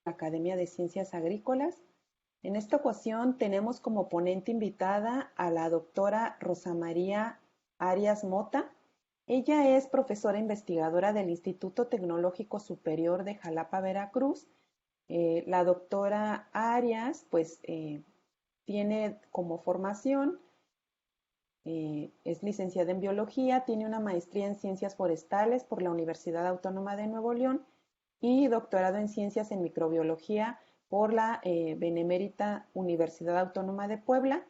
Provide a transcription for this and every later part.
Academia de Ciencias Agrícolas. En esta ocasión tenemos como ponente invitada a la doctora Rosa María Arias Mota. Ella es profesora investigadora del Instituto Tecnológico Superior de Jalapa, Veracruz. La doctora Arias, tiene como formación, es licenciada en biología, tiene una maestría en ciencias forestales por la Universidad Autónoma de Nuevo León y doctorado en ciencias en microbiología por la Benemérita Universidad Autónoma de Puebla.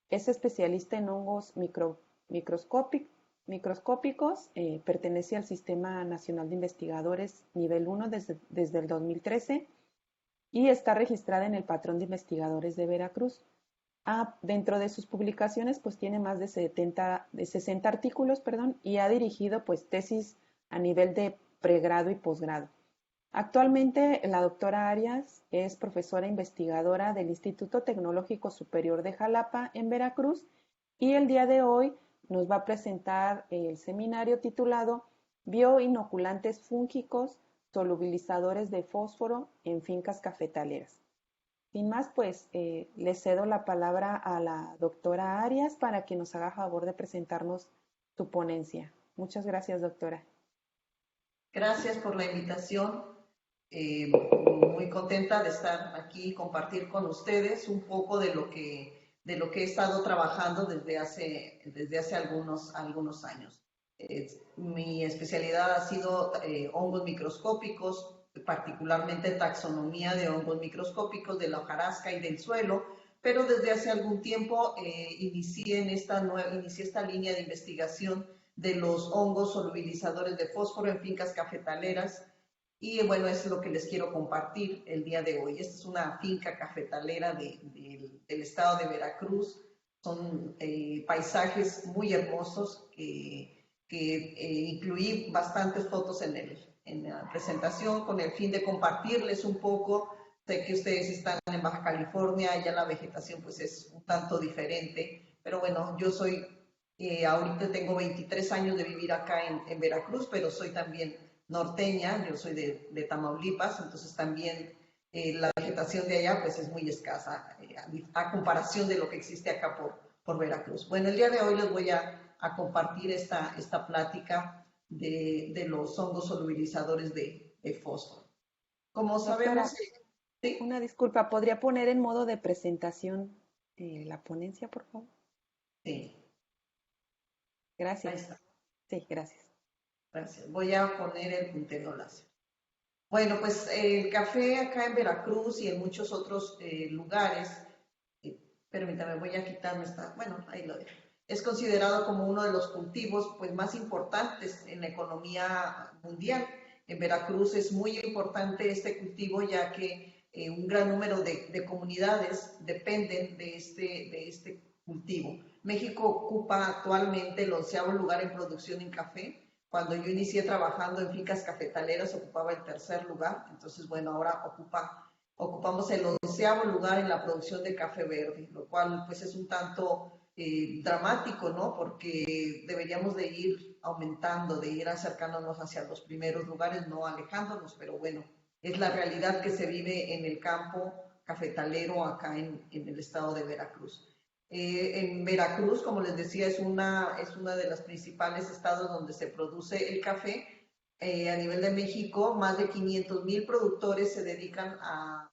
Es especialista en hongos microscópicos, pertenece al Sistema Nacional de Investigadores nivel 1 desde el 2013 y está registrada en el Patrón de Investigadores de Veracruz. Dentro de sus publicaciones, pues tiene más de 60 artículos, y ha dirigido tesis a nivel de pregrado y posgrado. Actualmente, la doctora Arias es profesora investigadora del Instituto Tecnológico Superior de Jalapa en Veracruz y el día de hoy nos va a presentar el seminario titulado Bioinoculantes fúngicos solubilizadores de fósforo en fincas cafetaleras. Sin más, le cedo la palabra a la doctora Arias para que nos haga favor de presentarnos su ponencia. Muchas gracias, doctora. Gracias por la invitación. Muy contenta de estar aquí y compartir con ustedes un poco de lo que he estado trabajando desde hace algunos años. Mi especialidad ha sido hongos microscópicos, particularmente taxonomía de hongos microscópicos de la hojarasca y del suelo, pero desde hace algún tiempo inicié esta línea de investigación de los hongos solubilizadores de fósforo en fincas cafetaleras. Y bueno, eso es lo que les quiero compartir el día de hoy. Esta es una finca cafetalera del estado de Veracruz. Son paisajes muy hermosos que incluí bastantes fotos en la presentación con el fin de compartirles un poco. Sé que ustedes están en Baja California, ya la vegetación pues es un tanto diferente, pero bueno, yo soy, ahorita tengo 23 años de vivir acá en Veracruz, pero soy también norteña, yo soy de Tamaulipas, entonces también la vegetación de allá pues es muy escasa a comparación de lo que existe acá por Veracruz. Bueno, el día de hoy les voy a compartir esta plática de los hongos solubilizadores de fósforo. Como Doctora, sabemos, ¿sí? una disculpa, ¿podría poner en modo de presentación la ponencia, por favor? Sí, ahí Gracias. está. Sí, gracias. Gracias. Voy a poner el puntero láser. Bueno, pues el café acá en Veracruz y en muchos otros lugares, permítame, voy a quitarme esta, bueno, ahí lo dejo. Es considerado como uno de los cultivos pues, más importantes en la economía mundial. En Veracruz es muy importante este cultivo ya que un gran número de comunidades dependen de este cultivo. México ocupa actualmente el 11º lugar en producción en café. Cuando yo inicié trabajando en fincas cafetaleras ocupaba el 3er lugar, entonces bueno, ahora ocupamos el 11º lugar en la producción de café verde, lo cual pues es un tanto dramático, ¿no? Porque deberíamos de ir aumentando, de ir acercándonos hacia los primeros lugares, no alejándonos, pero bueno, es la realidad que se vive en el campo cafetalero acá en el estado de Veracruz. En Veracruz, como les decía, es una de los principales estados donde se produce el café. A nivel de México, más de 500,000 productores se dedican a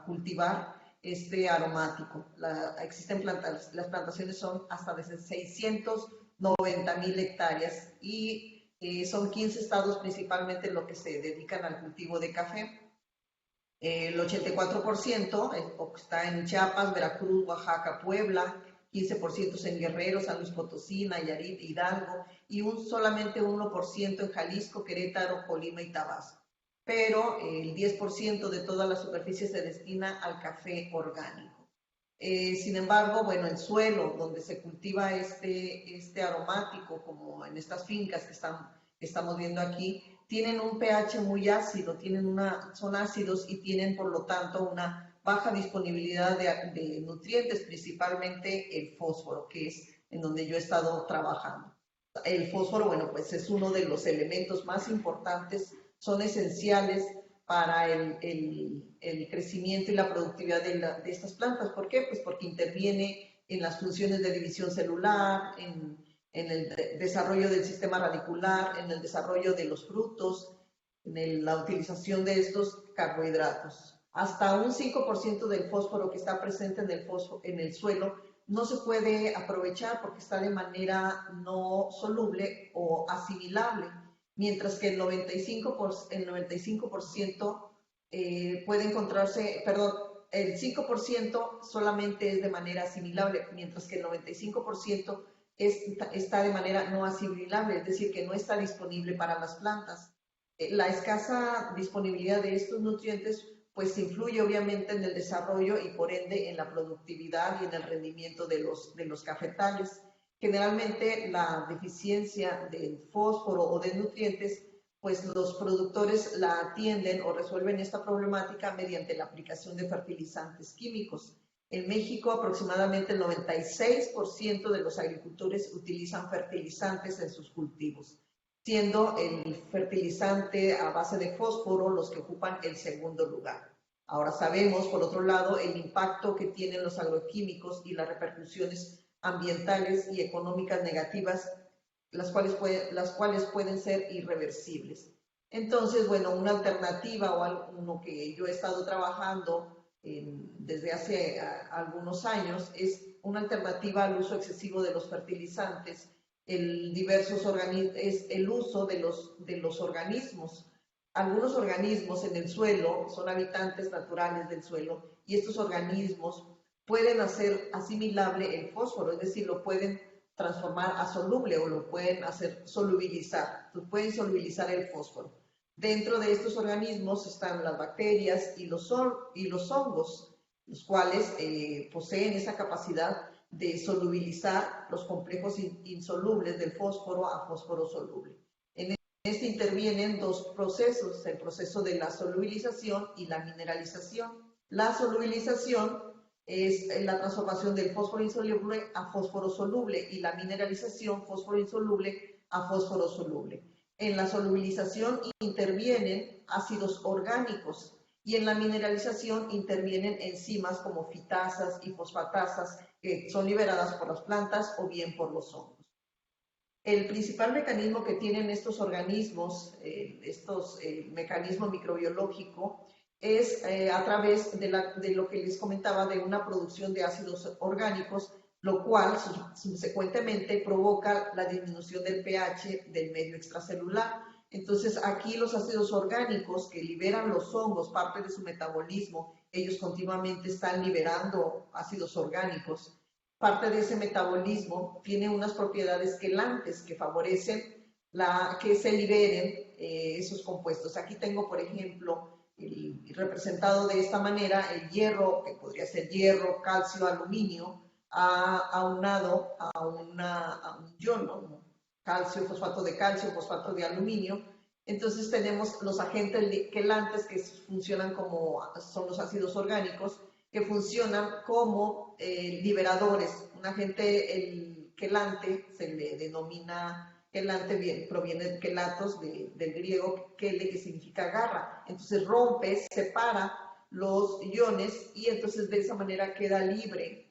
cultivar este aromático. Las plantaciones son hasta de 690,000 hectáreas y son 15 estados principalmente los que se dedican al cultivo de café. El 84% está en Chiapas, Veracruz, Oaxaca, Puebla, 15% en Guerrero, San Luis Potosí, Nayarit, Hidalgo y solamente 1% en Jalisco, Querétaro, Colima y Tabasco. Pero el 10% de toda la superficie se destina al café orgánico. Sin embargo, bueno, el suelo donde se cultiva este aromático, como en estas fincas que estamos viendo aquí, tienen un pH muy ácido, son ácidos y tienen por lo tanto una baja disponibilidad de nutrientes, principalmente el fósforo, que es en donde yo he estado trabajando. El fósforo, bueno, pues es uno de los elementos más importantes, son esenciales para el crecimiento y la productividad de estas plantas. ¿Por qué? Pues porque interviene en las funciones de división celular, en el desarrollo del sistema radicular, en el desarrollo de los frutos, en la utilización de estos carbohidratos. Hasta un 5% del fósforo que está presente en el suelo no se puede aprovechar porque está de manera no soluble o asimilable, mientras que el 95% puede encontrarse, perdón, el 5% solamente es de manera asimilable, mientras que el 95% está de manera no asimilable, es decir, que no está disponible para las plantas. La escasa disponibilidad de estos nutrientes pues influye obviamente en el desarrollo y por ende en la productividad y en el rendimiento de los cafetales. Generalmente la deficiencia de fósforo o de nutrientes, pues los productores la atienden o resuelven esta problemática mediante la aplicación de fertilizantes químicos. En México aproximadamente el 96% de los agricultores utilizan fertilizantes en sus cultivos, siendo el fertilizante a base de fósforo los que ocupan el segundo lugar. Ahora sabemos, por otro lado, el impacto que tienen los agroquímicos y las repercusiones ambientales y económicas negativas, las cuales pueden ser irreversibles. Entonces, bueno, una alternativa o algo que yo he estado trabajando desde hace algunos años es una alternativa al uso excesivo de los fertilizantes, es el uso de los organismos. Algunos organismos en el suelo son habitantes naturales del suelo y estos organismos pueden hacer asimilable el fósforo, es decir, lo pueden transformar a soluble o lo pueden hacer solubilizar, pueden solubilizar el fósforo. Dentro de estos organismos están las bacterias y los hongos, los cuales poseen esa capacidad de solubilizar los complejos insolubles del fósforo a fósforo soluble. En este intervienen dos procesos, el proceso de la solubilización y la mineralización. La solubilización es la transformación del fósforo insoluble a fósforo soluble y la mineralización fósforo insoluble a fósforo soluble. En la solubilización intervienen ácidos orgánicos y en la mineralización intervienen enzimas como fitasas y fosfatasas que son liberadas por las plantas o bien por los hongos. El principal mecanismo que tienen estos organismos, mecanismo microbiológico, es a través de lo que les comentaba, de una producción de ácidos orgánicos, lo cual subsecuentemente provoca la disminución del pH del medio extracelular. Entonces aquí los ácidos orgánicos que liberan los hongos, parte de su metabolismo, ellos continuamente están liberando ácidos orgánicos. Parte de ese metabolismo tiene unas propiedades quelantes que favorecen que se liberen esos compuestos. Aquí tengo, por ejemplo, representado de esta manera el hierro, que podría ser hierro, calcio, aluminio, aunado a un ion, ¿no? Calcio, fosfato de aluminio. Entonces tenemos los agentes quelantes que funcionan son los ácidos orgánicos, que funcionan como liberadores. Un agente quelante se le denomina quelante, proviene de quelatos, del griego quele, que significa garra. Entonces rompe, separa los iones y entonces de esa manera quedan libres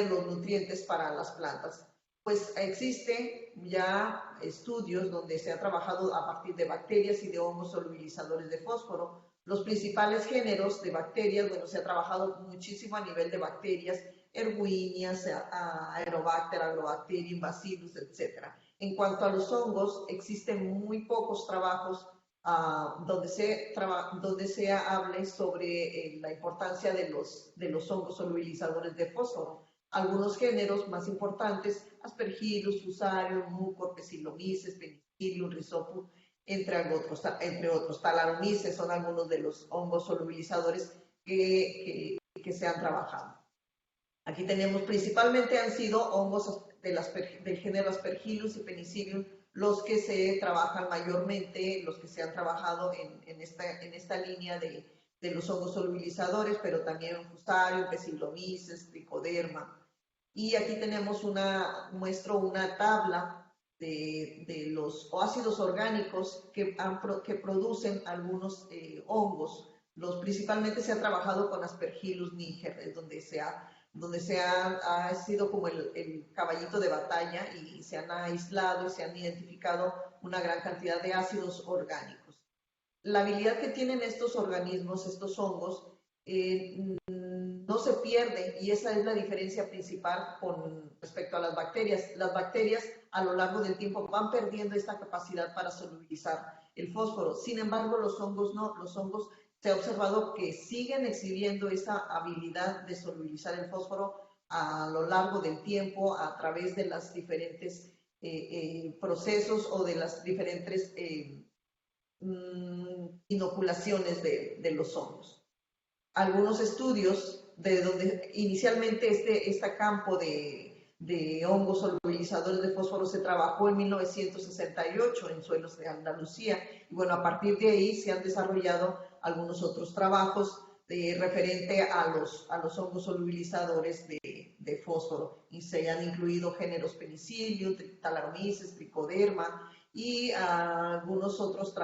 los nutrientes para las plantas. Pues existen ya estudios donde se ha trabajado a partir de bacterias y de hongos solubilizadores de fósforo. Los principales géneros de bacterias, bueno, se ha trabajado muchísimo a nivel de bacterias, Erwinias, Aerobacter, Agrobacterium, Bacillus, etc. En cuanto a los hongos, existen muy pocos trabajos donde se hable sobre la importancia de los hongos solubilizadores de fósforo. Algunos géneros más importantes, Aspergillus, Fusarium, Mucor, Pecilomyces, Penicillium, Rhizopus, entre otros. Talaromyces son algunos de los hongos solubilizadores que se han trabajado. Aquí tenemos, principalmente han sido hongos del género Aspergillus y Penicillium los que se trabajan mayormente, los que se han trabajado en esta línea de los hongos solubilizadores, pero también Fusarium, Pecilomyces, Trichoderma. Y aquí tenemos muestro una tabla de los ácidos orgánicos que producen algunos hongos. Principalmente se ha trabajado con Aspergillus niger, es donde ha sido como el caballito de batalla y se han aislado y se han identificado una gran cantidad de ácidos orgánicos. La habilidad que tienen estos organismos, estos hongos, no se pierde, y esa es la diferencia principal con respecto a las bacterias. Las bacterias a lo largo del tiempo van perdiendo esta capacidad para solubilizar el fósforo. Sin embargo, los hongos no, los hongos se ha observado que siguen exhibiendo esa habilidad de solubilizar el fósforo a lo largo del tiempo a través de los diferentes procesos o de las diferentes inoculaciones de los hongos. Algunos estudios de donde inicialmente este campo de hongos solubilizadores de fósforo se trabajó en 1968 en suelos de Andalucía, y bueno, a partir de ahí se han desarrollado algunos otros trabajos referente a los hongos solubilizadores de fósforo, y se han incluido géneros Penicillium, Talaromyces, Trichoderma, y algunos otros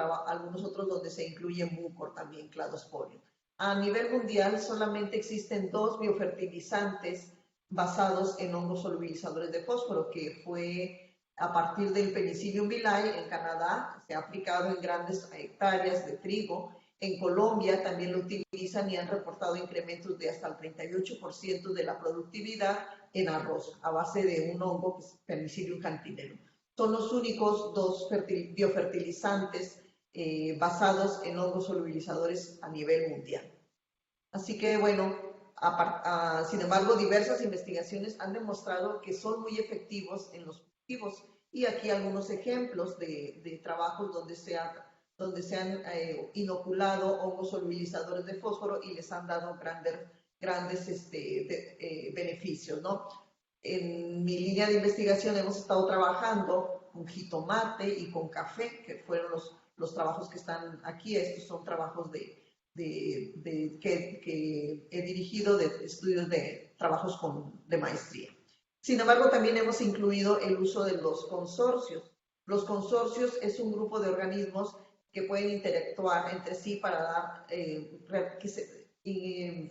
donde se incluye Mucor también, Cladosporium. A nivel mundial solamente existen 2 biofertilizantes basados en hongos solubilizadores de fósforo, que fue a partir del Penicillium villae en Canadá, se ha aplicado en grandes hectáreas de trigo. En Colombia también lo utilizan y han reportado incrementos de hasta el 38% de la productividad en arroz, a base de un hongo que es Penicillium cantinerum. Son los únicos 2 biofertilizantes basados en hongos solubilizadores a nivel mundial. Así que, bueno, sin embargo, diversas investigaciones han demostrado que son muy efectivos en los cultivos, y aquí algunos ejemplos de trabajos donde se han inoculado hongos solubilizadores de fósforo y les han dado grandes beneficios, ¿no? En mi línea de investigación hemos estado trabajando con jitomate y con café, que fueron los trabajos que están aquí. Estos son trabajos que he dirigido de estudios de trabajos de maestría. Sin embargo, también hemos incluido el uso de los consorcios. Los consorcios es un grupo de organismos que pueden interactuar entre sí para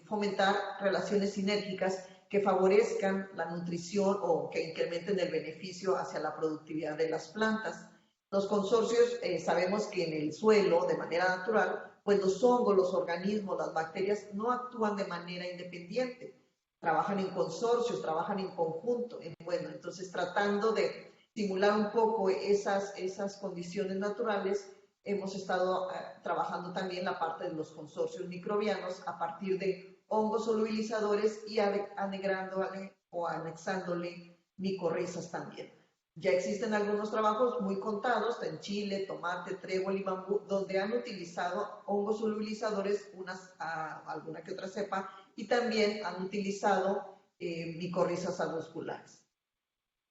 fomentar relaciones sinérgicas que favorezcan la nutrición o que incrementen el beneficio hacia la productividad de las plantas. Los consorcios, sabemos que en el suelo, de manera natural, pues los hongos, los organismos, las bacterias no actúan de manera independiente, trabajan en consorcios, trabajan en conjunto. Bueno, entonces tratando de simular un poco esas condiciones naturales, hemos estado trabajando también la parte de los consorcios microbianos a partir de hongos solubilizadores y agregándole o anexándole micorrizas también. Ya existen algunos trabajos muy contados en chile, tomate, trébol y bambú, donde han utilizado hongos solubilizadores, alguna que otra cepa, y también han utilizado micorrizas arbusculares.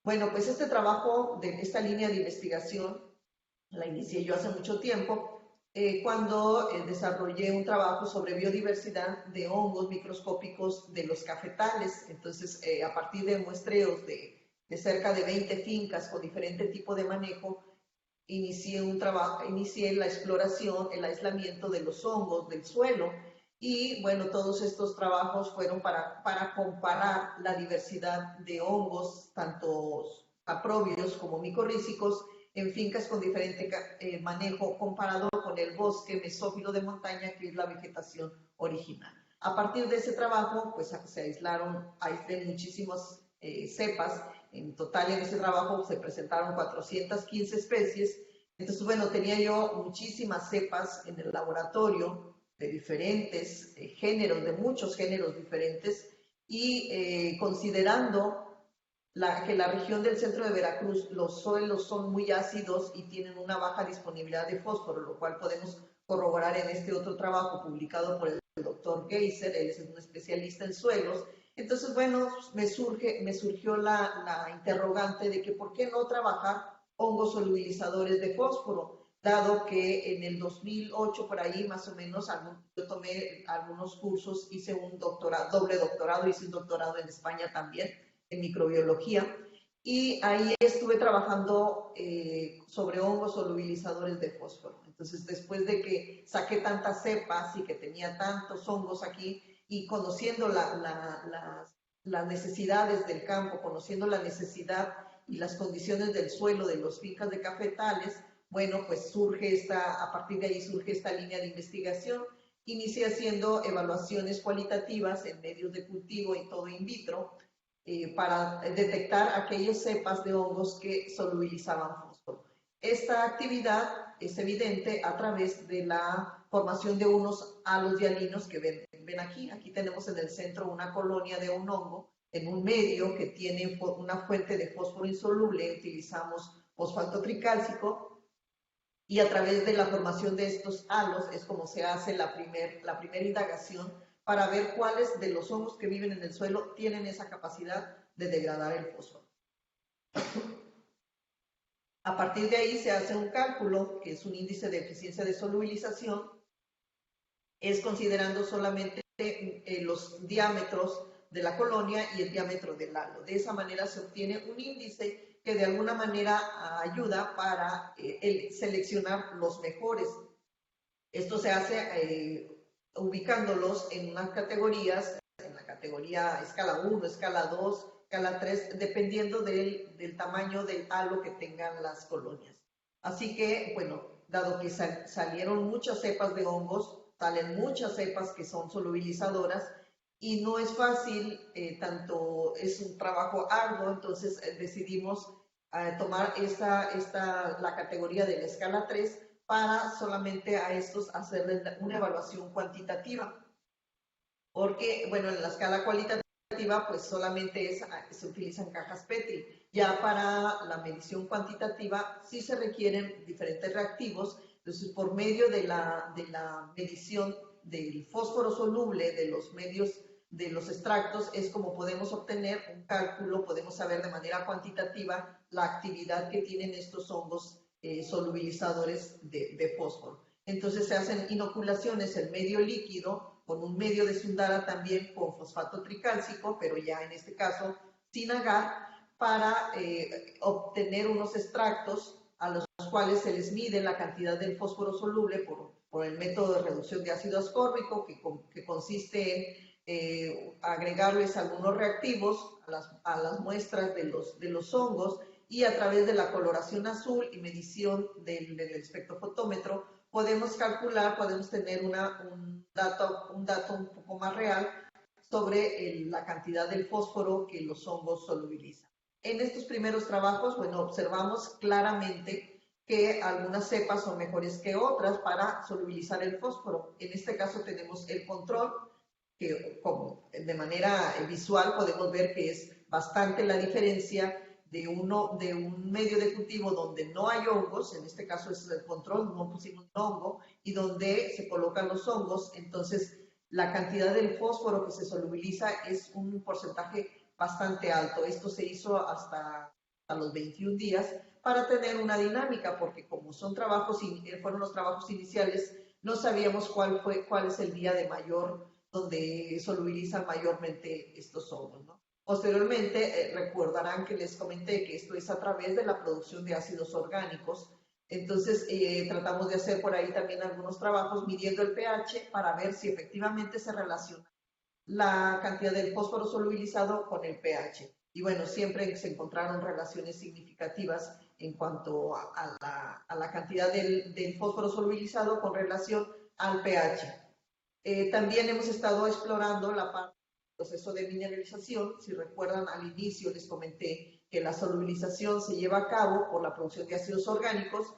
Bueno, pues este trabajo de esta línea de investigación la inicié yo hace mucho tiempo, cuando desarrollé un trabajo sobre biodiversidad de hongos microscópicos de los cafetales. Entonces, a partir de muestreos de cerca de 20 fincas con diferente tipo de manejo, inicié la exploración, el aislamiento de los hongos del suelo, y bueno, todos estos trabajos fueron para comparar la diversidad de hongos, tanto saprobios como micorrízicos, en fincas con diferente manejo comparado con el bosque mesófilo de montaña, que es la vegetación original. A partir de ese trabajo, pues se aislé muchísimas cepas. En total, en ese trabajo se presentaron 415 especies. Entonces, bueno, tenía yo muchísimas cepas en el laboratorio de diferentes géneros, de muchos géneros diferentes, y considerando que la región del centro de Veracruz, los suelos son muy ácidos y tienen una baja disponibilidad de fósforo, lo cual podemos corroborar en este otro trabajo publicado por el doctor Geiser. Él es un especialista en suelos. Entonces, bueno, me surgió la interrogante de que por qué no trabajar hongos solubilizadores de fósforo, dado que en el 2008, por ahí más o menos, yo tomé algunos cursos, hice un doble doctorado, hice un doctorado en España también, en microbiología, y ahí estuve trabajando sobre hongos solubilizadores de fósforo. Entonces, después de que saqué tantas cepas y que tenía tantos hongos aquí, y conociendo las necesidades del campo, conociendo la necesidad y las condiciones del suelo de los fincas de cafetales, bueno, pues a partir de ahí surge esta línea de investigación. Inicié haciendo evaluaciones cualitativas en medios de cultivo y todo in vitro, para detectar aquellos cepas de hongos que solubilizaban fósforo. Esta actividad es evidente a través de la formación de unos halos dialinos que ven aquí. Aquí tenemos en el centro una colonia de un hongo en un medio que tiene una fuente de fósforo insoluble. Utilizamos fosfato tricálcico, y a través de la formación de estos halos es como se hace la primera indagación para ver cuáles de los hongos que viven en el suelo tienen esa capacidad de degradar el fósforo. A partir de ahí se hace un cálculo, que es un índice de eficiencia de solubilización, es considerando solamente los diámetros de la colonia y el diámetro del halo. De esa manera se obtiene un índice que de alguna manera ayuda para seleccionar los mejores. Esto se hace ubicándolos en unas categorías, en la categoría escala 1, escala 2, escala 3, dependiendo del tamaño del halo que tengan las colonias. Así que, bueno, dado que salieron muchas cepas de hongos, salen muchas cepas que son solubilizadoras, y no es fácil, tanto es un trabajo arduo, entonces decidimos tomar la categoría de la escala 3 para solamente a estos hacerles una evaluación cuantitativa. Porque, bueno, en la escala cualitativa, pues solamente se utilizan cajas Petri. Ya para la medición cuantitativa sí se requieren diferentes reactivos. Entonces, por medio de la medición del fósforo soluble de los medios de los extractos, es como podemos obtener un cálculo, podemos saber de manera cuantitativa la actividad que tienen estos hongos solubilizadores de fósforo. Entonces se hacen inoculaciones en medio líquido con un medio de Sundara también con fosfato tricálcico, pero ya en este caso sin agar, para obtener unos extractos a los cuales se les mide la cantidad del fósforo soluble por el método de reducción de ácido ascórbico, que consiste en agregarles algunos reactivos a las muestras de los hongos, y a través de la coloración azul y medición del espectrofotómetro podemos calcular, podemos tener un dato un poco más real sobre la cantidad del fósforo que los hongos solubilizan. En estos primeros trabajos, bueno, observamos claramente que algunas cepas son mejores que otras para solubilizar el fósforo. En este caso tenemos el control, que de manera visual podemos ver que es bastante la diferencia de un medio de cultivo donde no hay hongos, en este caso es el control, no pusimos un hongo, y donde se colocan los hongos. Entonces la cantidad del fósforo que se solubiliza es un porcentaje bastante alto. Esto se hizo hasta los 21 días para tener una dinámica, porque como fueron los trabajos iniciales, no sabíamos cuál es el día de mayor donde solubilizan mayormente estos hongos, ¿no? Posteriormente, recordarán que les comenté que esto es a través de la producción de ácidos orgánicos. Entonces, tratamos de hacer por ahí también algunos trabajos midiendo el pH para ver si efectivamente se relaciona la cantidad del fósforo solubilizado con el pH. Y bueno, siempre se encontraron relaciones significativas en cuanto a la cantidad del fósforo solubilizado con relación al pH. También hemos estado explorando la parte del proceso de mineralización. Si recuerdan, al inicio les comenté que la solubilización se lleva a cabo por la producción de ácidos orgánicos,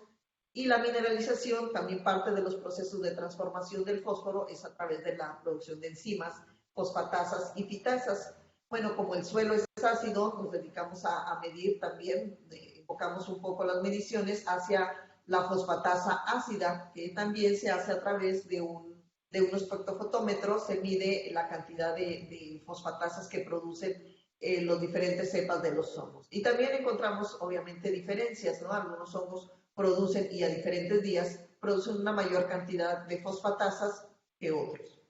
y la mineralización, también parte de los procesos de transformación del fósforo, es a través de la producción de enzimas, fosfatasas y fitasas. Bueno, como el suelo es ácido, nos dedicamos a medir también, enfocamos un poco las mediciones hacia la fosfatasa ácida, que también se hace a través de un espectrofotómetro. Se mide la cantidad de fosfatasas que producen los diferentes cepas de los hongos. Y también encontramos, obviamente, diferencias, ¿no? Algunos hongos producen, y a diferentes días, producen una mayor cantidad de fosfatasas que otros.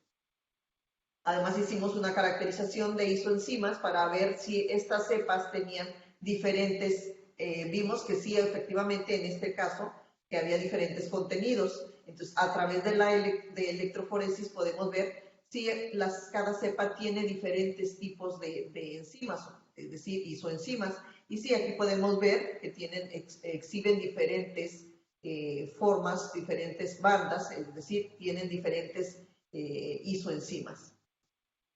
Además, hicimos una caracterización de isoenzimas para ver si estas cepas tenían diferentes, vimos que sí, efectivamente, en este caso, que había diferentes contenidos. Entonces, a través de de electroforesis podemos ver si cada cepa tiene diferentes tipos de enzimas, es decir, isoenzimas. Y sí, aquí podemos ver que exhiben diferentes formas, diferentes bandas, es decir, tienen diferentes isoenzimas.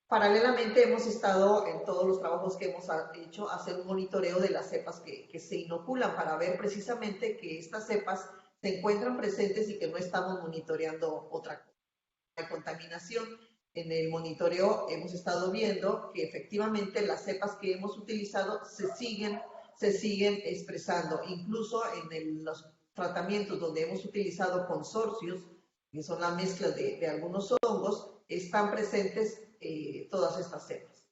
Paralelamente hemos estado en todos los trabajos que hemos hecho hacer un monitoreo de las cepas que se inoculan para ver precisamente que estas cepas se encuentran presentes y que no estamos monitoreando otra cosa. La contaminación, en el monitoreo hemos estado viendo que efectivamente las cepas que hemos utilizado se siguen expresando, incluso en los tratamientos donde hemos utilizado consorcios, que son la mezcla de algunos hongos, están presentes todas estas cepas.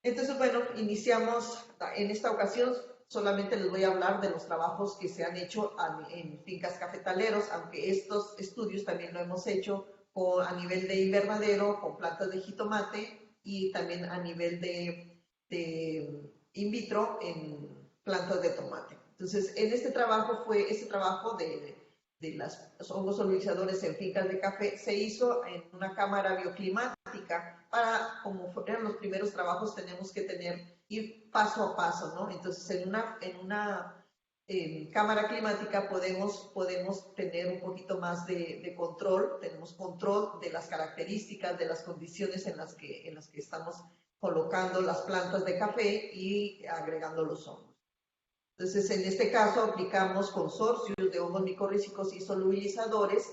Entonces, bueno, iniciamos en esta ocasión. Solamente les voy a hablar de los trabajos que se han hecho en fincas cafetaleros, aunque estos estudios también lo hemos hecho a nivel de invernadero, con plantas de jitomate y también a nivel de in vitro en plantas de tomate. Entonces, en este trabajo de los hongos solubilizadores en fincas de café se hizo en una cámara bioclimática. Como eran los primeros trabajos, tenemos que ir paso a paso, ¿no? Entonces, en una cámara climática podemos tener un poquito más de control, tenemos control de las características, de las condiciones en las que estamos colocando las plantas de café y agregando los hongos. Entonces, en este caso aplicamos consorcios de hongos micorrízicos y solubilizadores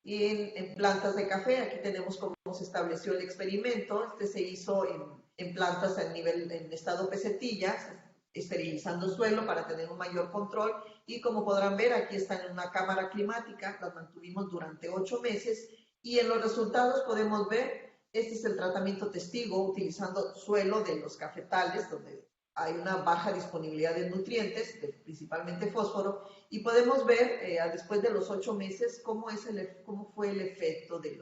en plantas de café. Aquí tenemos cómo se estableció el experimento. Se hizo en plantas en estado pesetilla, esterilizando suelo para tener un mayor control. Y como podrán ver, aquí están en una cámara climática, las mantuvimos durante 8 meses. Y en los resultados podemos ver, este es el tratamiento testigo, utilizando suelo de los cafetales, donde hay una baja disponibilidad de nutrientes, principalmente fósforo, y podemos ver después de los 8 meses cómo fue el efecto de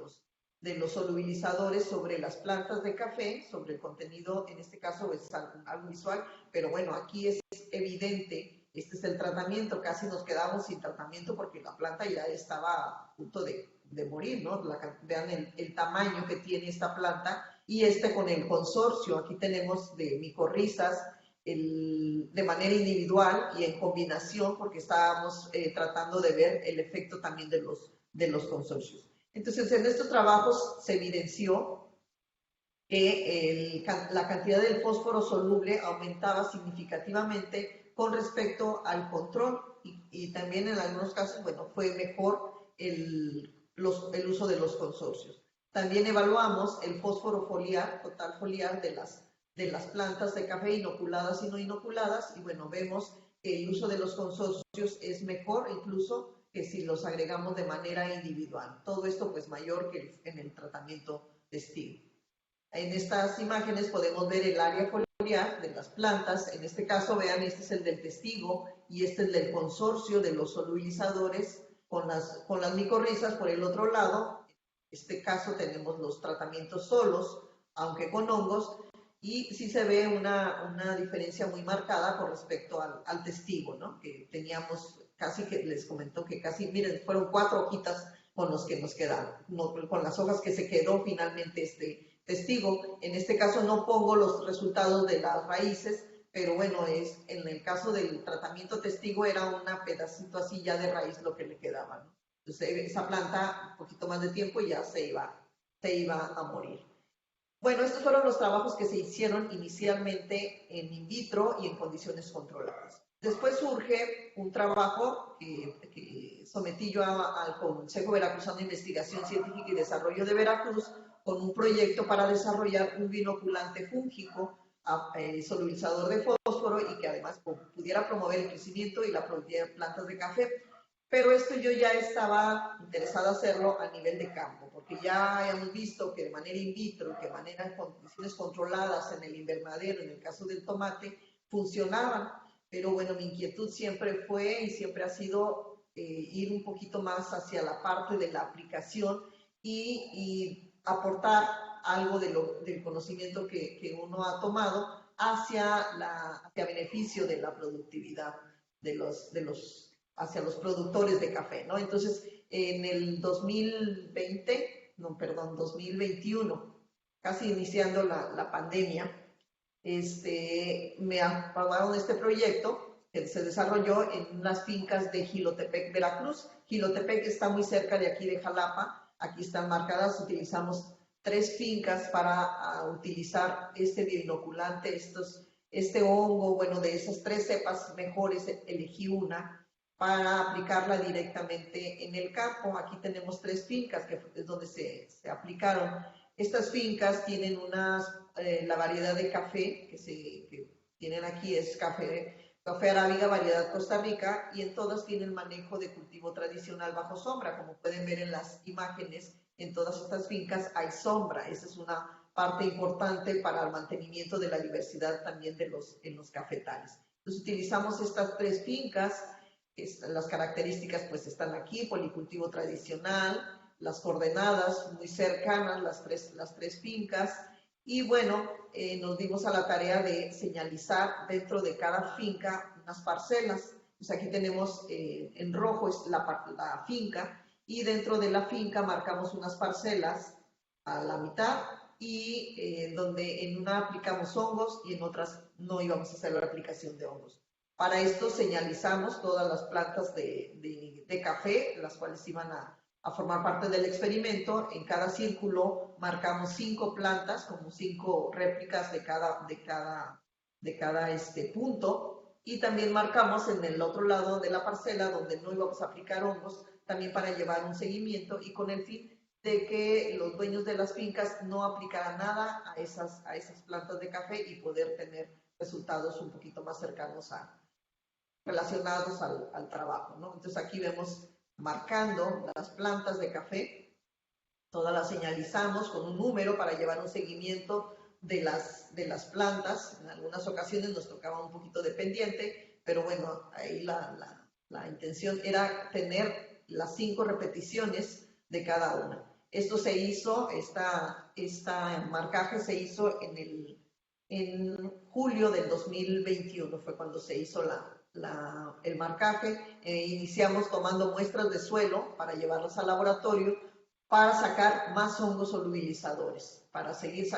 los solubilizadores sobre las plantas de café, sobre el contenido. En este caso es algo visual, pero bueno, aquí es evidente. Este es el tratamiento, casi nos quedamos sin tratamiento porque la planta ya estaba a punto de morir, ¿no? Vean el tamaño que tiene esta planta, y con el consorcio, aquí tenemos de micorrizas, de manera individual y en combinación, porque estábamos tratando de ver el efecto también de los consorcios. Entonces, en estos trabajos se evidenció que la cantidad del fósforo soluble aumentaba significativamente con respecto al control, y también en algunos casos, bueno, fue mejor el uso de los consorcios. También evaluamos el fósforo foliar, total foliar de las plantas de café inoculadas y no inoculadas, y bueno, vemos que el uso de los consorcios es mejor incluso que si los agregamos de manera individual. Todo esto pues mayor que en el tratamiento testigo. En estas imágenes podemos ver el área foliar de las plantas. En este caso, vean, este es el del testigo y este es el del consorcio de los solubilizadores con las micorrizas por el otro lado. En este caso tenemos los tratamientos solos, aunque con hongos, y sí se ve una diferencia muy marcada con respecto al testigo, ¿no? Que teníamos casi, que les comento que casi, miren, fueron 4 hojitas con los que nos quedaron, no, con las hojas que se quedó finalmente este testigo. En este caso no pongo los resultados de las raíces, pero bueno, en el caso del tratamiento testigo era un pedacito así ya de raíz lo que le quedaba, ¿no? Entonces esa planta un poquito más de tiempo y ya se iba a morir. Bueno, estos fueron los trabajos que se hicieron inicialmente en in vitro y en condiciones controladas. Después surge un trabajo que sometí yo al Consejo Veracruzano de Investigación Científica y Desarrollo de Veracruz, con un proyecto para desarrollar un binoculante fúngico solubilizador de fósforo y que además pudiera promover el crecimiento y la productividad de plantas de café. Pero esto yo ya estaba interesada en hacerlo a nivel de campo, porque ya hemos visto que de manera in vitro, que de manera en condiciones controladas en el invernadero, en el caso del tomate, funcionaban. Pero bueno, mi inquietud siempre fue y siempre ha sido ir un poquito más hacia la parte de la aplicación y aportar algo del conocimiento que uno ha tomado hacia beneficio de la productividad hacia los productores de café, ¿no? Entonces, en el 2021, casi iniciando la pandemia, me aprobaron este proyecto que se desarrolló en unas fincas de Jilotepec, Veracruz. Jilotepec está muy cerca de aquí de Jalapa, aquí están marcadas, utilizamos 3 fincas para utilizar este bioinoculante, este hongo, bueno, de esas 3 cepas mejores elegí una para aplicarla directamente en el campo. Aquí tenemos 3 fincas que es donde se aplicaron. Estas fincas tienen la variedad de café que tienen aquí es café arábiga, variedad Costa Rica, y en todas tienen manejo de cultivo tradicional bajo sombra. Como pueden ver en las imágenes, en todas estas fincas hay sombra. Esa es una parte importante para el mantenimiento de la diversidad también en los cafetales. Entonces utilizamos estas 3 fincas. Las características pues están aquí: policultivo tradicional, las coordenadas muy cercanas, las tres fincas, y bueno, nos dimos a la tarea de señalizar dentro de cada finca unas parcelas. Pues aquí tenemos en rojo es la finca, y dentro de la finca marcamos unas parcelas a la mitad, y donde en una aplicamos hongos y en otras no íbamos a hacer la aplicación de hongos. Para esto señalizamos todas las plantas de café, las cuales iban a formar parte del experimento. En cada círculo marcamos 5 plantas, como 5 réplicas de cada punto, y también marcamos en el otro lado de la parcela donde no íbamos a aplicar hongos, también para llevar un seguimiento y con el fin de que los dueños de las fincas no aplicaran nada a esas plantas de café y poder tener resultados un poquito más cercanos relacionados al trabajo, ¿no? Entonces aquí vemos marcando las plantas de café, todas las señalizamos con un número para llevar un seguimiento de las plantas. En algunas ocasiones nos tocaba un poquito de pendiente, pero bueno, ahí la intención era tener las 5 repeticiones de cada una. Esto se hizo, esta marcaje se hizo en julio del 2021, fue cuando se hizo el marcaje. Iniciamos tomando muestras de suelo para llevarlas al laboratorio para sacar más hongos solubilizadores, para seguir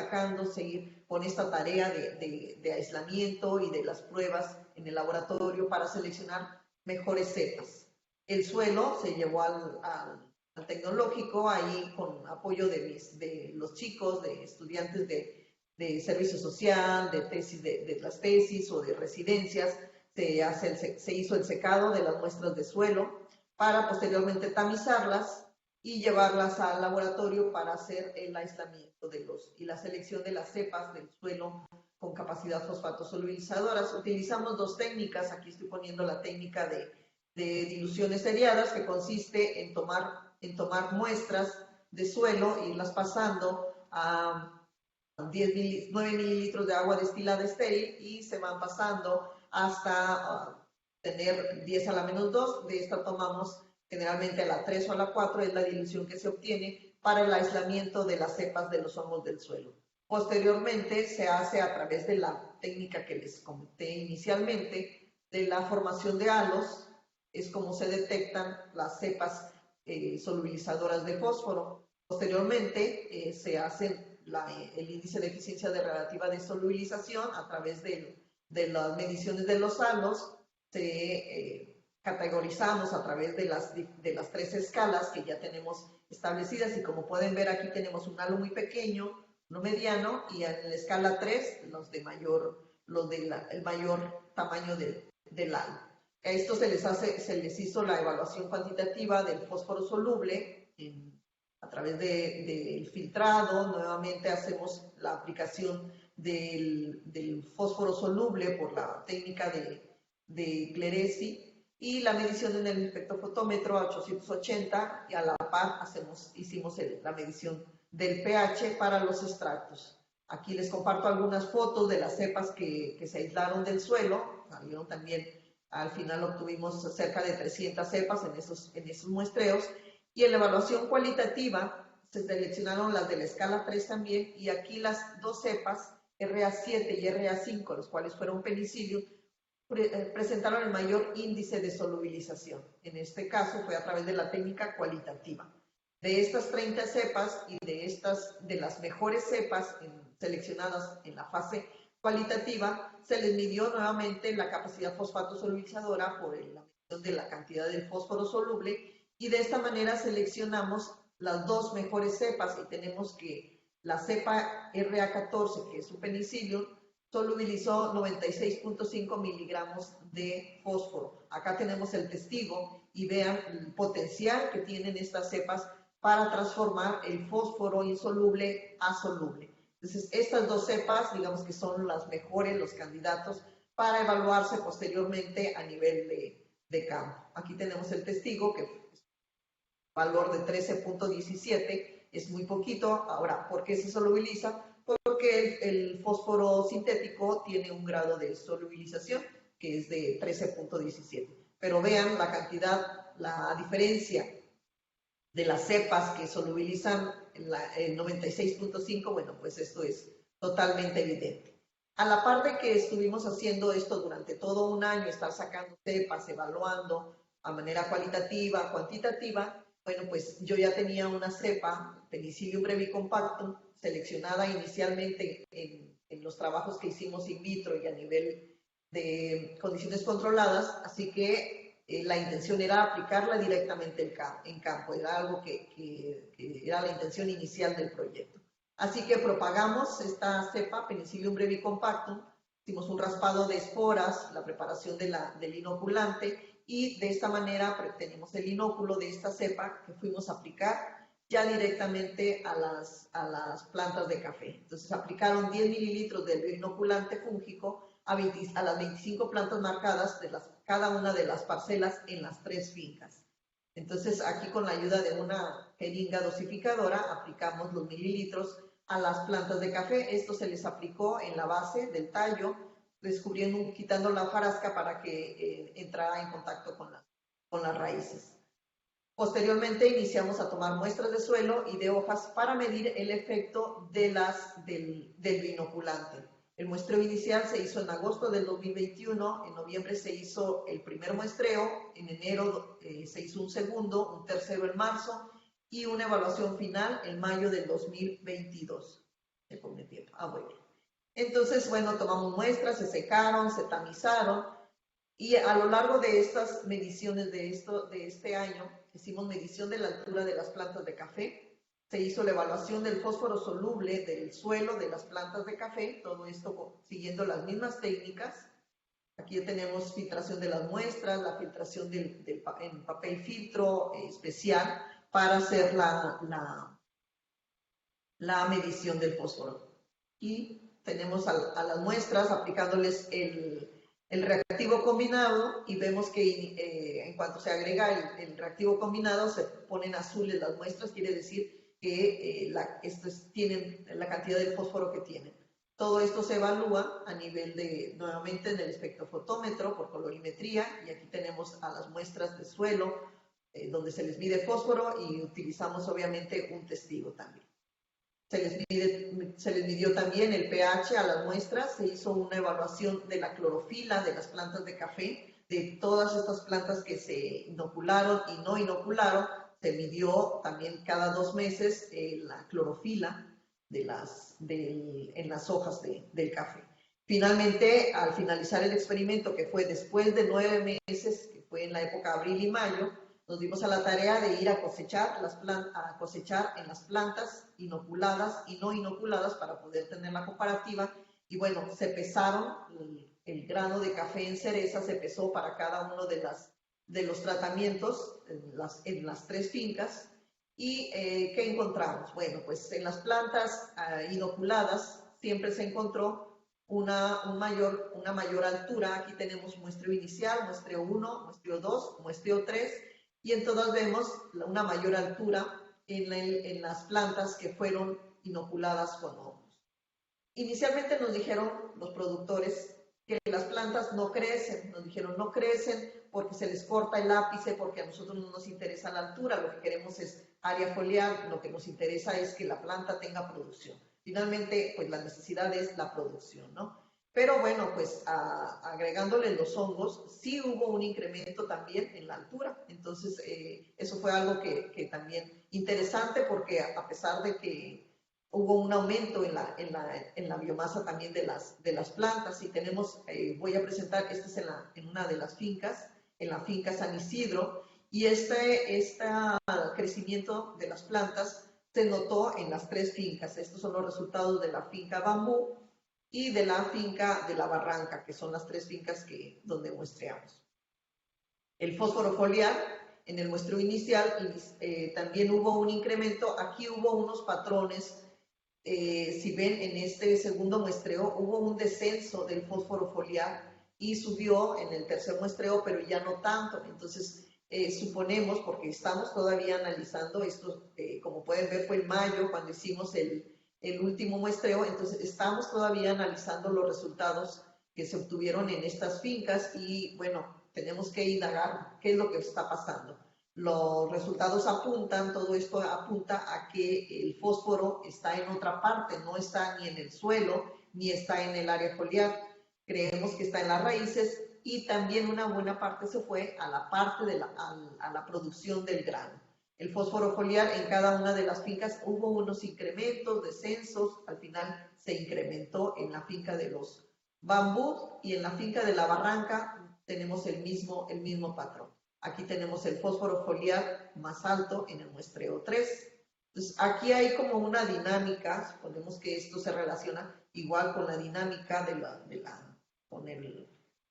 seguir con esta tarea de aislamiento y de las pruebas en el laboratorio para seleccionar mejores cepas. El suelo se llevó al tecnológico, ahí con apoyo de los chicos, de estudiantes de servicio social, de tesis, de las tesis o de residencias. Se hizo el secado de las muestras de suelo para posteriormente tamizarlas y llevarlas al laboratorio para hacer el aislamiento y la selección de las cepas del suelo con capacidad fosfatosolubilizadoras. Utilizamos 2 técnicas. Aquí estoy poniendo la técnica de diluciones seriadas, que consiste en tomar muestras de suelo, irlas pasando a 9 mililitros de agua destilada estéril, y se van pasando hasta tener 10 a la menos 2. De esta tomamos generalmente a la 3 o a la 4, es la dilución que se obtiene para el aislamiento de las cepas de los hongos del suelo. Posteriormente se hace a través de la técnica que les comenté inicialmente, de la formación de halos. Es como se detectan las cepas solubilizadoras de fósforo. Posteriormente se hace el índice de eficiencia de relativa de solubilización a través de las mediciones de los halos. Categorizamos a través de las 3 escalas que ya tenemos establecidas, y como pueden ver aquí tenemos un halo muy pequeño, uno mediano, y en la escala 3 el mayor tamaño del halo. A esto se les hizo la evaluación cuantitativa del fósforo soluble a través del filtrado. Nuevamente hacemos la aplicación del fósforo soluble por la técnica de Cleresi, y la medición en el espectrofotómetro a 880, y a la par hicimos la medición del pH para los extractos. Aquí les comparto algunas fotos de las cepas que se aislaron del suelo. Salieron también, al final obtuvimos cerca de 300 cepas en esos muestreos, y en la evaluación cualitativa se seleccionaron las de la escala 3 también, y aquí las 2 cepas RA7 y RA5, los cuales fueron penicillium, presentaron el mayor índice de solubilización. En este caso fue a través de la técnica cualitativa. De estas 30 cepas y de las mejores cepas seleccionadas en la fase cualitativa, se les midió nuevamente la capacidad fosfato-solubilizadora por la medición de la cantidad del fósforo soluble, y de esta manera seleccionamos las dos mejores cepas, y tenemos que la cepa RA14, que es un penicillium, solubilizó 96.5 miligramos de fósforo. Acá tenemos el testigo y vean el potencial que tienen estas cepas para transformar el fósforo insoluble a soluble. Entonces, estas dos cepas, digamos que son las mejores, los candidatos para evaluarse posteriormente a nivel de campo. Aquí tenemos el testigo, que es valor de 13.17, es muy poquito. Ahora, ¿por qué se solubiliza? Porque el fósforo sintético tiene un grado de solubilización que es de 13.17. Pero vean la cantidad, la diferencia de las cepas que solubilizan el 96.5, bueno, pues esto es totalmente evidente. A la par de que estuvimos haciendo esto durante todo un año, estar sacando cepas, evaluando a manera cualitativa, cuantitativa, bueno, pues yo ya tenía una cepa, Penicillium brevicompactum, seleccionada inicialmente en los trabajos que hicimos in vitro y a nivel de condiciones controladas, así que la intención era aplicarla directamente en campo, era algo que era la intención inicial del proyecto. Así que propagamos esta cepa, Penicillium brevicompactum, hicimos un raspado de esporas, la preparación del inoculante, y de esta manera tenemos el inóculo de esta cepa que fuimos a aplicar ya directamente a las plantas de café. Entonces aplicaron 10 mililitros del bioinoculante fúngico a las 25 plantas marcadas de cada una de las parcelas en las 3 fincas. Entonces aquí, con la ayuda de una jeringa dosificadora, aplicamos los mililitros a las plantas de café. Esto se les aplicó en la base del tallo, quitando la hojarasca para que entrara en contacto con las raíces. Posteriormente iniciamos a tomar muestras de suelo y de hojas para medir el efecto del bioinoculante. El muestreo inicial se hizo en agosto del 2021, en noviembre se hizo el primer muestreo, en enero se hizo un segundo, un tercero en marzo, y una evaluación final en mayo del 2022. Bueno. Entonces, bueno, tomamos muestras, se secaron, se tamizaron, y a lo largo de estas mediciones de este año, hicimos medición de la altura de las plantas de café, se hizo la evaluación del fósforo soluble del suelo de las plantas de café, todo esto siguiendo las mismas técnicas. Aquí tenemos filtración de las muestras, la filtración en papel filtro especial para hacer la medición del fósforo. Y tenemos a las muestras aplicándoles el reactivo combinado, y vemos que en cuanto se agrega el reactivo combinado se ponen azules las muestras, quiere decir que estos tienen la cantidad de fósforo que tienen. Todo esto se evalúa a nivel nuevamente en el espectrofotómetro por colorimetría, y aquí tenemos a las muestras de suelo donde se les mide fósforo, y utilizamos obviamente un testigo también. Se les midió también el pH a las muestras, se hizo una evaluación de la clorofila de las plantas de café, de todas estas plantas que se inocularon y no inocularon. Se midió también cada 2 meses la clorofila en las hojas del café. Finalmente, al finalizar el experimento, que fue después de 9 meses, que fue en la época de abril y mayo, nos dimos a la tarea de ir a cosechar en las plantas inoculadas y no inoculadas para poder tener la comparativa. Y bueno, se pesaron el grano de café en cereza, se pesó para cada uno de los tratamientos en las 3 fincas. ¿Y qué encontramos? Bueno, pues en las plantas inoculadas siempre se encontró una mayor altura. Aquí tenemos muestreo inicial, muestreo 1, muestreo 2, muestreo 3, y en todas vemos una mayor altura en las plantas que fueron inoculadas con hongos. Inicialmente nos dijeron los productores que las plantas no crecen, porque se les corta el ápice, porque a nosotros no nos interesa la altura, lo que queremos es área foliar, lo que nos interesa es que la planta tenga producción. finalmente pues la necesidad es la producción, ¿no? Pero bueno, pues agregándole los hongos, sí hubo un incremento también en la altura. Entonces, eso fue algo que también interesante porque a pesar de que hubo un aumento en la biomasa también de las plantas y tenemos, voy a presentar, esta es en una de las fincas, en la finca San Isidro, y este crecimiento de las plantas se notó en las 3 fincas. Estos son los resultados de la finca Bambú y de la finca de la Barranca, que son las 3 fincas donde muestreamos. El fósforo foliar, en el muestreo inicial, también hubo un incremento. Aquí hubo unos patrones. Si ven, en este segundo muestreo hubo un descenso del fósforo foliar y subió en el tercer muestreo, pero ya no tanto. Entonces, suponemos, porque estamos todavía analizando esto, como pueden ver, fue en mayo cuando hicimos el último muestreo, entonces estamos todavía analizando los resultados que se obtuvieron en estas fincas y bueno, tenemos que indagar qué es lo que está pasando. Los resultados apuntan, todo esto apunta a que el fósforo está en otra parte, no está ni en el suelo, ni está en el área foliar. Creemos que está en las raíces y también una buena parte se fue a la parte a la producción del grano. El fósforo foliar en cada una de las fincas hubo unos incrementos, descensos, al final se incrementó en la finca de los Bambú y en la finca de la Barranca tenemos el mismo patrón. Aquí tenemos el fósforo foliar más alto en el muestreo 3. Entonces, aquí hay como una dinámica, suponemos que esto se relaciona igual con la dinámica de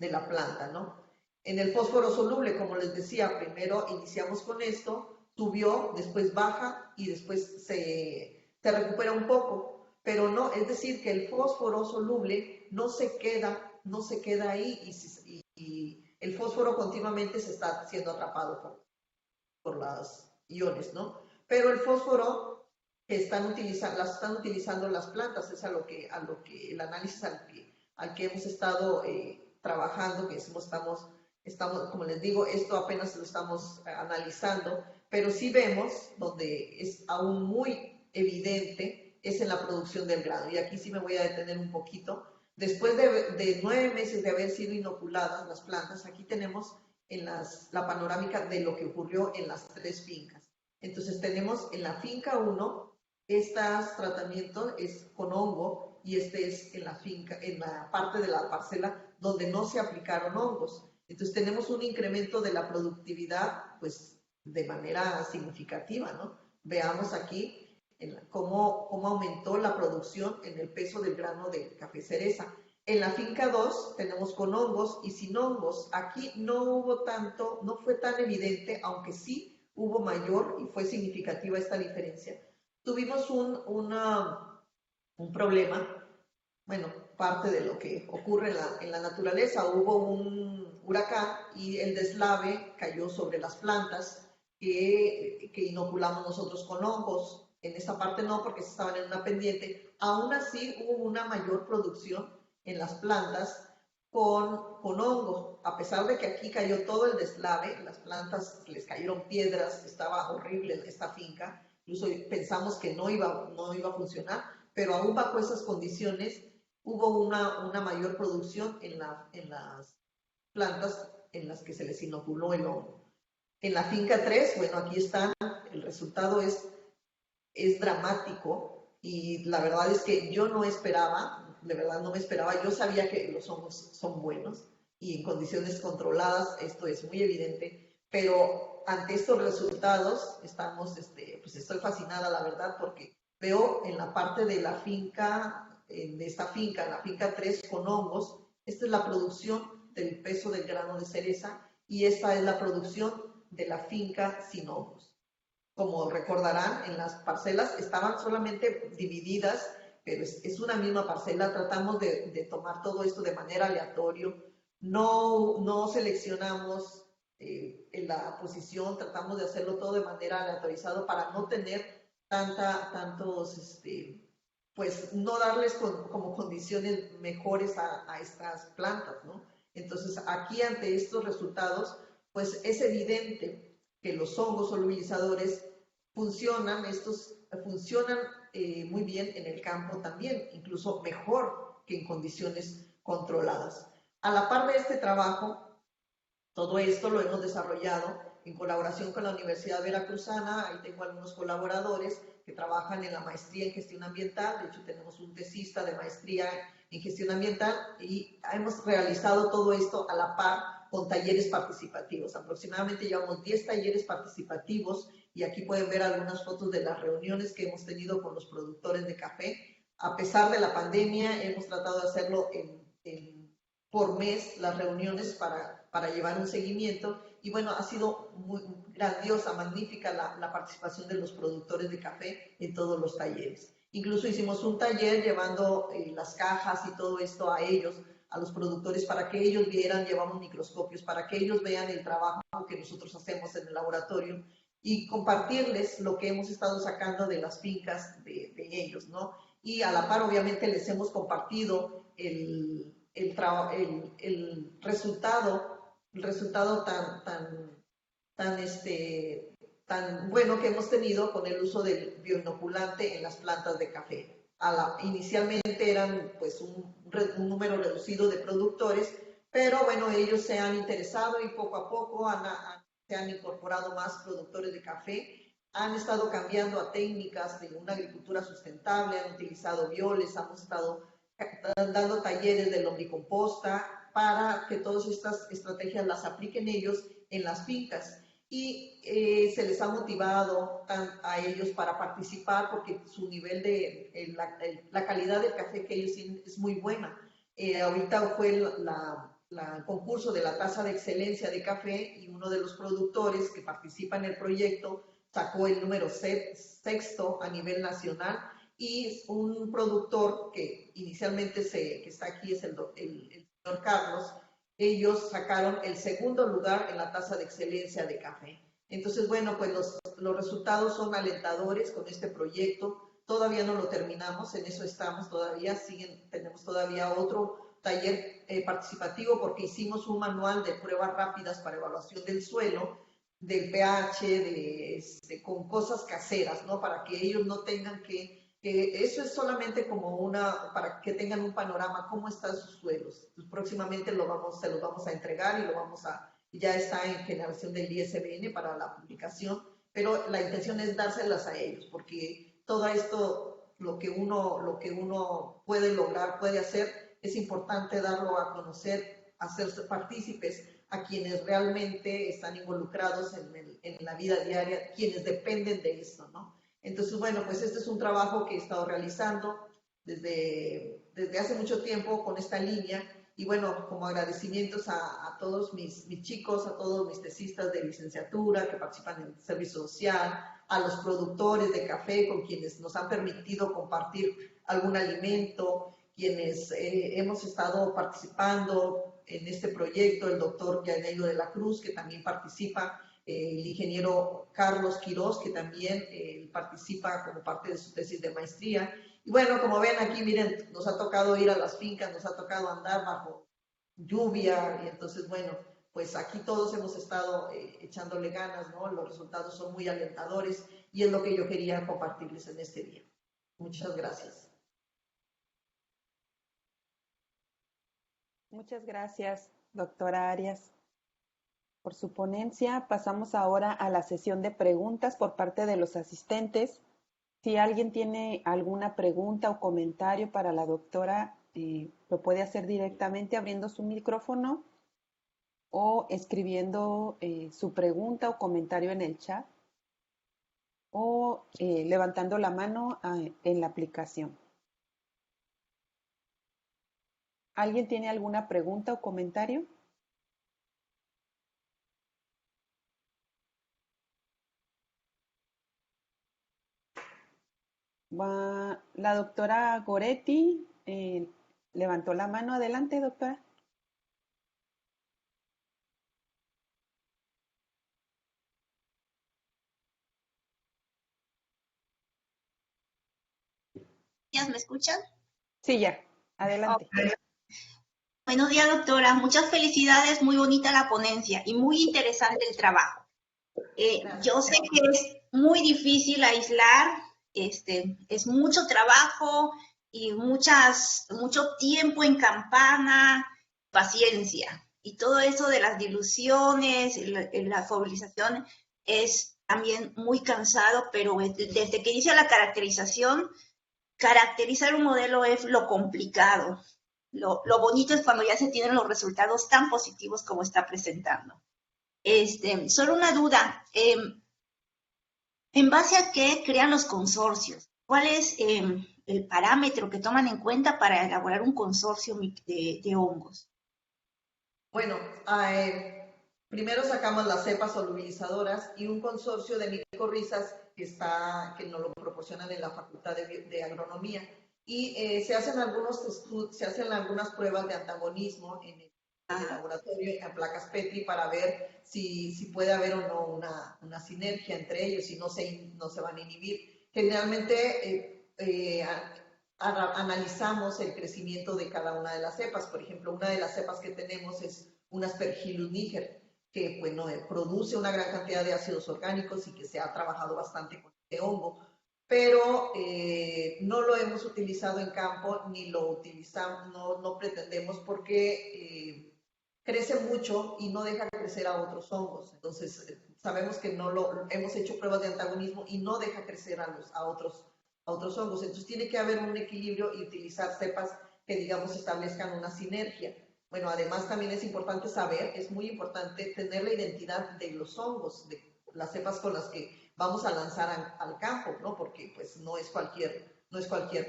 la planta, ¿no? En el fósforo soluble, como les decía, primero iniciamos con esto, subió, después baja y después se recupera un poco, pero no, es decir, que el fósforo soluble no se queda ahí y el fósforo continuamente se está siendo atrapado por las iones, ¿no? Pero el fósforo que están utilizando las plantas es a lo que el análisis al que hemos estado trabajando, que estamos, como les digo, esto apenas lo estamos analizando, pero sí vemos donde es aún muy evidente es en la producción del grano. Y aquí sí me voy a detener un poquito. Después de 9 meses de haber sido inoculadas las plantas, aquí tenemos la panorámica de lo que ocurrió en las 3 fincas. Entonces tenemos en la finca 1, este tratamiento es con hongo y este es en la parte de la parcela donde no se aplicaron hongos. Entonces tenemos un incremento de la productividad pues de manera significativa, ¿no? Veamos aquí cómo aumentó la producción en el peso del grano de café cereza. En la finca 2 tenemos con hongos y sin hongos. Aquí no fue tan evidente, aunque sí hubo mayor y fue significativa esta diferencia. Tuvimos un problema, bueno, parte de lo que ocurre en la naturaleza. Hubo un huracán y el deslave cayó sobre las plantas que inoculamos nosotros con hongos. En esta parte no, porque estaban en una pendiente. Aún así hubo una mayor producción en las plantas con hongo. A pesar de que aquí cayó todo el deslave, las plantas les cayeron piedras, estaba horrible esta finca, incluso pensamos que no iba a funcionar, pero aún bajo esas condiciones hubo una mayor producción en las plantas en las que se les inoculó el hongo. En la finca 3, bueno, aquí está, el resultado es dramático y la verdad es que yo no esperaba, de verdad no me esperaba, yo sabía que los hongos son buenos y en condiciones controladas esto es muy evidente, pero ante estos resultados pues estoy fascinada la verdad porque veo en la parte de la finca, de esta finca, en la finca 3 con hongos, esta es la producción del peso del grano de cereza y esta es la producción de la finca sin hongos. Como recordarán, en las parcelas estaban solamente divididas, pero es una misma parcela. Tratamos de tomar todo esto de manera aleatoria. No seleccionamos en la posición, tratamos de hacerlo todo de manera aleatorizada para no tener pues no darles como condiciones mejores a estas plantas, ¿no? Entonces, aquí ante estos resultados, pues es evidente que los hongos solubilizadores estos funcionan muy bien en el campo también, incluso mejor que en condiciones controladas. A la par de este trabajo, todo esto lo hemos desarrollado en colaboración con la Universidad Veracruzana. Ahí tengo algunos colaboradores que trabajan en la maestría en gestión ambiental. De hecho, tenemos un tesista de maestría en gestión ambiental y hemos realizado todo esto a la par con talleres participativos. Aproximadamente llevamos 10 talleres participativos y aquí pueden ver algunas fotos de las reuniones que hemos tenido con los productores de café. A pesar de la pandemia, hemos tratado de hacerlo por mes, las reuniones para llevar un seguimiento. Y bueno, ha sido muy grandiosa, magnífica la participación de los productores de café en todos los talleres. Incluso hicimos un taller llevando las cajas y todo esto a ellos, a los productores, para que ellos vieran, llevamos microscopios, para que ellos vean el trabajo que nosotros hacemos en el laboratorio y compartirles lo que hemos estado sacando de las fincas de ellos, ¿no? Y a la par, obviamente, les hemos compartido el resultado tan bueno que hemos tenido con el uso del bioinoculante en las plantas de café. Inicialmente eran pues un número reducido de productores, pero bueno, ellos se han interesado y poco a poco se han incorporado más productores de café, han estado cambiando a técnicas de una agricultura sustentable, han utilizado bioles, hemos estado dando talleres de lombricomposta para que todas estas estrategias las apliquen ellos en las fincas. Y se les ha motivado a ellos para participar porque su nivel de la calidad del café que ellos tienen es muy buena. Ahorita fue el concurso de la tasa de excelencia de café y uno de los productores que participa en el proyecto sacó el número sexto a nivel nacional. Y un productor que inicialmente que está aquí es el señor Carlos, ellos sacaron el segundo lugar en la tasa de excelencia de café. Entonces, bueno, pues los resultados son alentadores con este proyecto. Todavía no lo terminamos, en eso estamos todavía, tenemos todavía otro taller participativo porque hicimos un manual de pruebas rápidas para evaluación del suelo, del pH, con cosas caseras, ¿no? Para que ellos no tengan que eso es solamente como para que tengan un panorama, cómo están sus suelos. Pues próximamente se los vamos a entregar y ya está en generación del ISBN para la publicación, pero la intención es dárselas a ellos, porque todo esto, lo que uno puede lograr, puede hacer, es importante darlo a conocer, hacerse partícipes a quienes realmente están involucrados en la vida diaria, quienes dependen de esto, ¿no? Entonces, bueno, pues este es un trabajo que he estado realizando desde hace mucho tiempo con esta línea y bueno, como agradecimientos a todos mis chicos, a todos mis tesistas de licenciatura que participan en el servicio social, a los productores de café con quienes nos han permitido compartir algún alimento, quienes hemos estado participando en este proyecto, el doctor Yaneiro de la Cruz, que también participa, el ingeniero Carlos Quirós, que también participa como parte de su tesis de maestría. Y bueno, como ven aquí, miren, nos ha tocado ir a las fincas, nos ha tocado andar bajo lluvia, y entonces, bueno, pues aquí todos hemos estado echándole ganas, ¿no? Los resultados son muy alentadores y es lo que yo quería compartirles en este día. Muchas gracias. Muchas gracias, doctora Arias, por su ponencia. Pasamos ahora a la sesión de preguntas por parte de los asistentes. Si alguien tiene alguna pregunta o comentario para la doctora, lo puede hacer directamente abriendo su micrófono o escribiendo su pregunta o comentario en el chat o levantando la mano en la aplicación. ¿Alguien tiene alguna pregunta o comentario? La doctora Goretti levantó la mano. Adelante, doctora. ¿Me escuchan? Sí, ya. Adelante. Okay. Buenos días, doctora. Muchas felicidades. Muy bonita la ponencia y muy interesante el trabajo. Yo sé que es muy difícil aislar, es mucho trabajo y mucho tiempo en campana, paciencia. Y todo eso de las diluciones, la foliarización es también muy cansado, pero desde que inicia la caracterización, caracterizar un modelo es lo complicado. Lo bonito es cuando ya se tienen los resultados tan positivos como está presentando. Solo una duda, ¿en base a qué crean los consorcios? ¿Cuál es el parámetro que toman en cuenta para elaborar un consorcio de hongos? Bueno, primero sacamos las cepas solubilizadoras y un consorcio de micorrizas que nos lo proporcionan en la Facultad de Agronomía. Y se hacen algunas pruebas de antagonismo en el laboratorio, en placas Petri, para ver si puede haber o no una sinergia entre ellos, si no se van a inhibir. Generalmente analizamos el crecimiento de cada una de las cepas. Por ejemplo, una de las cepas que tenemos es un Aspergillus niger, que bueno, produce una gran cantidad de ácidos orgánicos y que se ha trabajado bastante con este hongo, pero no lo hemos utilizado en campo ni lo utilizamos, no pretendemos, porque crece mucho y no deja crecer a otros hongos. Entonces, sabemos que hemos hecho pruebas de antagonismo y no deja crecer a otros hongos. Entonces, tiene que haber un equilibrio y utilizar cepas que, digamos, establezcan una sinergia. Bueno, además también es muy importante tener la identidad de los hongos, de las cepas con las que vamos a lanzar al campo, ¿no? Porque pues no es cualquier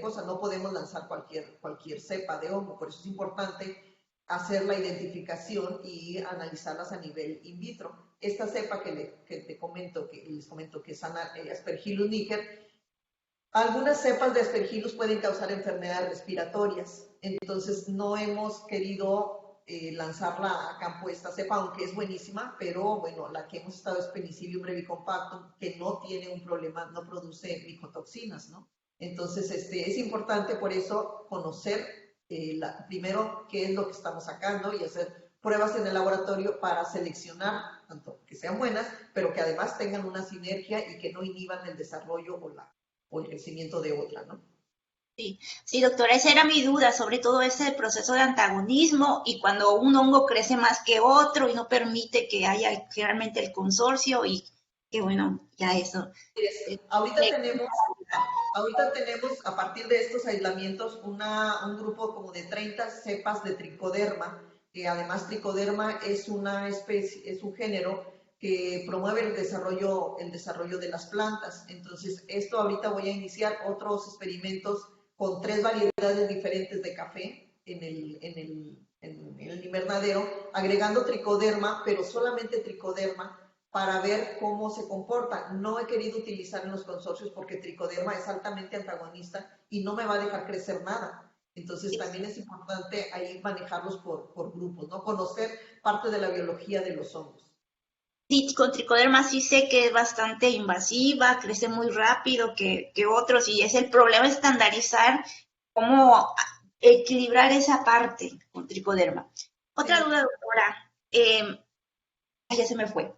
cosa, no podemos lanzar cualquier cepa de hongo, por eso es importante hacer la identificación y analizarlas a nivel in vitro. Esta cepa que les comento, que es Aspergillus niger, algunas cepas de Aspergillus pueden causar enfermedades respiratorias, entonces no hemos querido lanzarla a campo esta cepa, aunque es buenísima, pero bueno, la que hemos estado es Penicillium brevicompactum, que no tiene un problema, no produce micotoxinas, ¿no? Entonces, es importante por eso conocer primero qué es lo que estamos sacando y hacer pruebas en el laboratorio para seleccionar, tanto que sean buenas, pero que además tengan una sinergia y que no inhiban el desarrollo o el crecimiento de otra, ¿no? Sí, sí, doctora, esa era mi duda, sobre todo ese proceso de antagonismo y cuando un hongo crece más que otro y no permite que haya realmente el consorcio y que bueno, ya eso. Ahorita tenemos, a partir de estos aislamientos, un grupo como de 30 cepas de tricoderma, que además tricoderma es una especie, es un género que promueve el desarrollo de las plantas. Entonces, esto ahorita voy a iniciar otros experimentos con 3 variedades diferentes de café en el invernadero, agregando tricoderma, pero solamente tricoderma, para ver cómo se comporta. No he querido utilizar en los consorcios porque tricoderma es altamente antagonista y no me va a dejar crecer nada. Entonces también es importante ahí manejarlos por grupos, ¿no? Conocer parte de la biología de los hongos. Sí, con tricoderma sí sé que es bastante invasiva, crece muy rápido que otros y es el problema estandarizar cómo equilibrar esa parte con tricoderma. Otra Sí. duda, doctora, ya se me fue.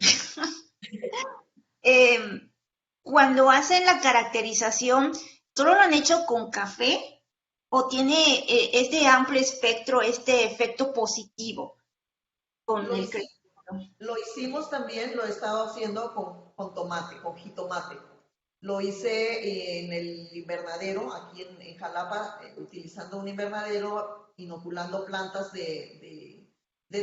eh, Cuando hacen la caracterización, ¿solo lo han hecho con café o tiene este amplio espectro, este efecto positivo con Lo, el hici, lo hicimos también, lo he estado haciendo con tomate, con jitomate. Lo hice en el invernadero, aquí en Jalapa, utilizando un invernadero, inoculando plantas de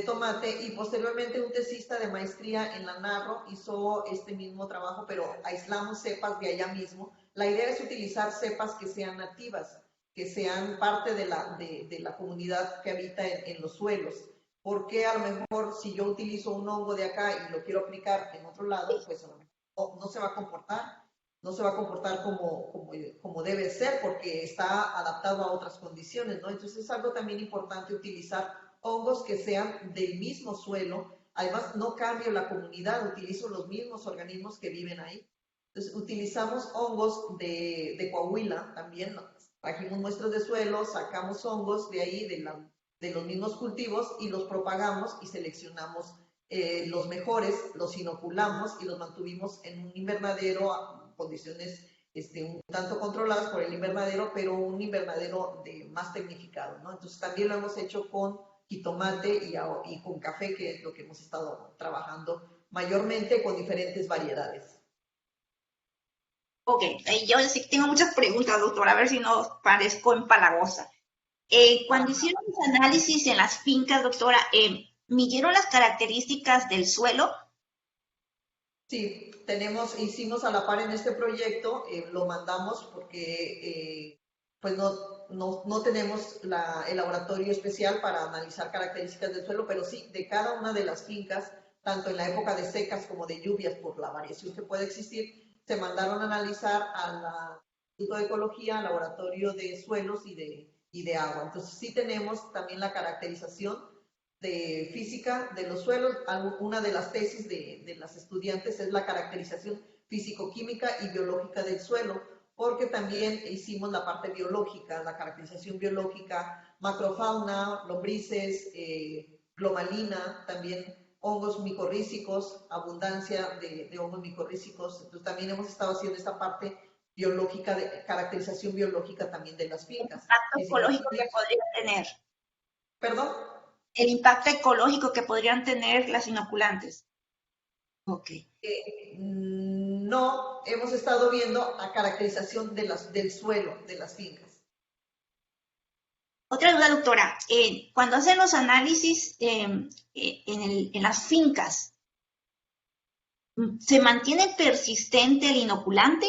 tomate, y posteriormente un tesista de maestría en la Narro hizo este mismo trabajo, pero aislamos cepas de allá mismo. La idea es utilizar cepas que sean nativas, que sean parte de la comunidad que habita en los suelos. Porque a lo mejor si yo utilizo un hongo de acá y lo quiero aplicar en otro lado, pues a lo mejor no se va a comportar, como debe ser, porque está adaptado a otras condiciones, ¿no? Entonces es algo también importante utilizar hongos que sean del mismo suelo. Además, no cambio la comunidad, utilizo los mismos organismos que viven ahí. Entonces, utilizamos hongos de Coahuila también, ¿no? Trajimos muestras de suelo, sacamos hongos de ahí, de los mismos cultivos, y los propagamos y seleccionamos los mejores, los inoculamos y los mantuvimos en un invernadero a condiciones un tanto controladas por el invernadero, pero un invernadero más tecnificado, ¿no? Entonces también lo hemos hecho con jitomate y con café, que es lo que hemos estado trabajando mayormente con diferentes variedades. Ok, yo sí tengo muchas preguntas, doctora, a ver si no parezco empalagosa. Cuando hicieron los análisis en las fincas, doctora, ¿midieron las características del suelo? Sí, hicimos a la par en este proyecto, lo mandamos porque pues no tenemos el laboratorio especial para analizar características del suelo, pero sí de cada una de las fincas, tanto en la época de secas como de lluvias, por la variación que puede existir, se mandaron a analizar al Instituto de Ecología, al Laboratorio de Suelos y de Agua. Entonces sí tenemos también la caracterización de física de los suelos. Una de las tesis de las estudiantes es la caracterización físico-química y biológica del suelo, porque también hicimos la parte biológica, la caracterización biológica, macrofauna, lombrices, glomalina, también hongos micorrízicos, abundancia de hongos micorrízicos. Entonces también hemos estado haciendo esta parte biológica, de caracterización biológica también de las fincas. Impacto ecológico que podría tener. ¿Perdón? El impacto ecológico que podrían tener las inoculantes. Ok. No, hemos estado viendo la caracterización del suelo de las fincas. Otra duda, doctora. Cuando hacen los análisis en las fincas, ¿se mantiene persistente el inoculante?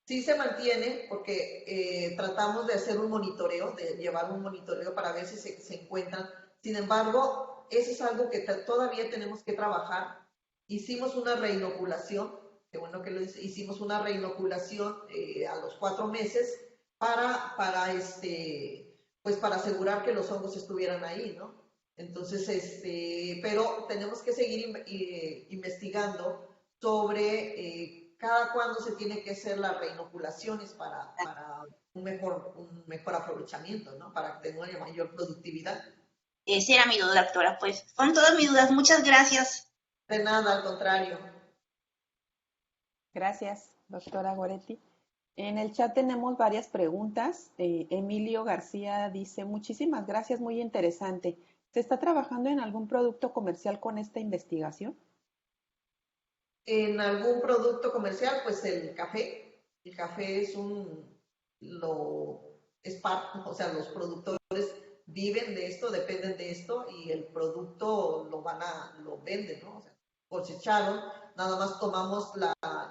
Sí se mantiene porque tratamos de hacer un monitoreo, de llevar un monitoreo para ver si se encuentran. Sin embargo, eso es algo que todavía tenemos que trabajar. Hicimos una reinoculación, qué bueno que lo hicimos una reinoculación a los 4 meses pues para asegurar que los hongos estuvieran ahí, ¿no? Entonces, pero tenemos que seguir investigando sobre cada cuándo se tiene que hacer las reinoculaciones para un mejor aprovechamiento, ¿no? Para tener una mayor productividad. Esa era mi duda, doctora. Pues son todas mis dudas. Muchas gracias. De nada, al contrario. Gracias, doctora Goretti. En el chat tenemos varias preguntas. Emilio García dice, muchísimas gracias, muy interesante. ¿Se está trabajando en algún producto comercial con esta investigación? En algún producto comercial, pues el café. El café o sea, los productores viven de esto, dependen de esto y el producto lo venden, ¿no? O sea, cosecharon, nada más tomamos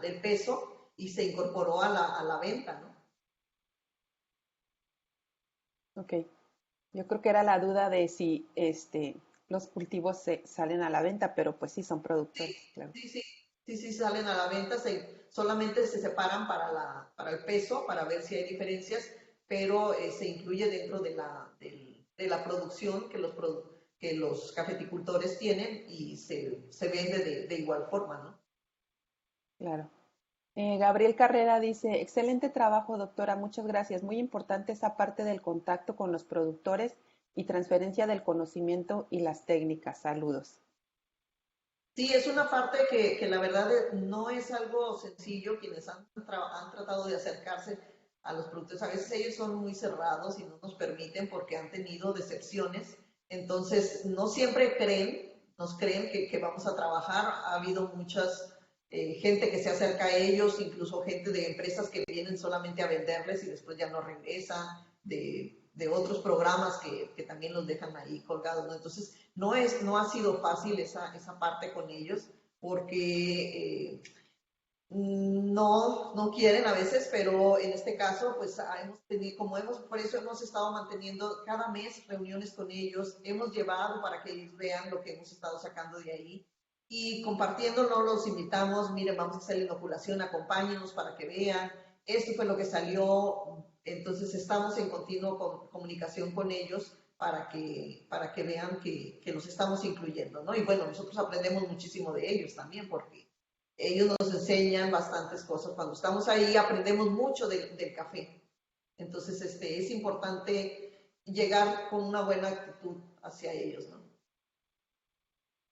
el peso y se incorporó a la venta, ¿no? Ok, yo creo que era la duda de si los cultivos salen a la venta, pero pues sí son productores, claro. Sí, salen a la venta, solamente se separan para el peso, para ver si hay diferencias, pero se incluye dentro de la producción que los cafeticultores tienen y se vende de igual forma, ¿no? Claro. Gabriel Carrera dice, excelente trabajo, doctora, muchas gracias. Muy importante esa parte del contacto con los productores y transferencia del conocimiento y las técnicas. Saludos. Sí, es una parte que la verdad no es algo sencillo. Quienes han tratado de acercarse a los productores, a veces ellos son muy cerrados y no nos permiten porque han tenido decepciones. Entonces, no siempre nos creen que vamos a trabajar. Ha habido muchas gente que se acerca a ellos, incluso gente de empresas que vienen solamente a venderles y después ya no regresan, de otros programas que también los dejan ahí colgados, ¿no? Entonces, no ha sido fácil esa parte con ellos porque no quieren a veces, pero en este caso, pues por eso hemos estado manteniendo cada mes reuniones con ellos, hemos llevado para que ellos vean lo que hemos estado sacando de ahí y compartiéndolo los invitamos, miren, vamos a hacer la inoculación, acompáñenos para que vean, esto fue lo que salió, entonces estamos en continua comunicación con ellos para que vean que los estamos incluyendo, ¿no? Y bueno, nosotros aprendemos muchísimo de ellos también porque ellos nos enseñan bastantes cosas. Cuando estamos ahí aprendemos mucho del café. Entonces, es importante llegar con una buena actitud hacia ellos, ¿no?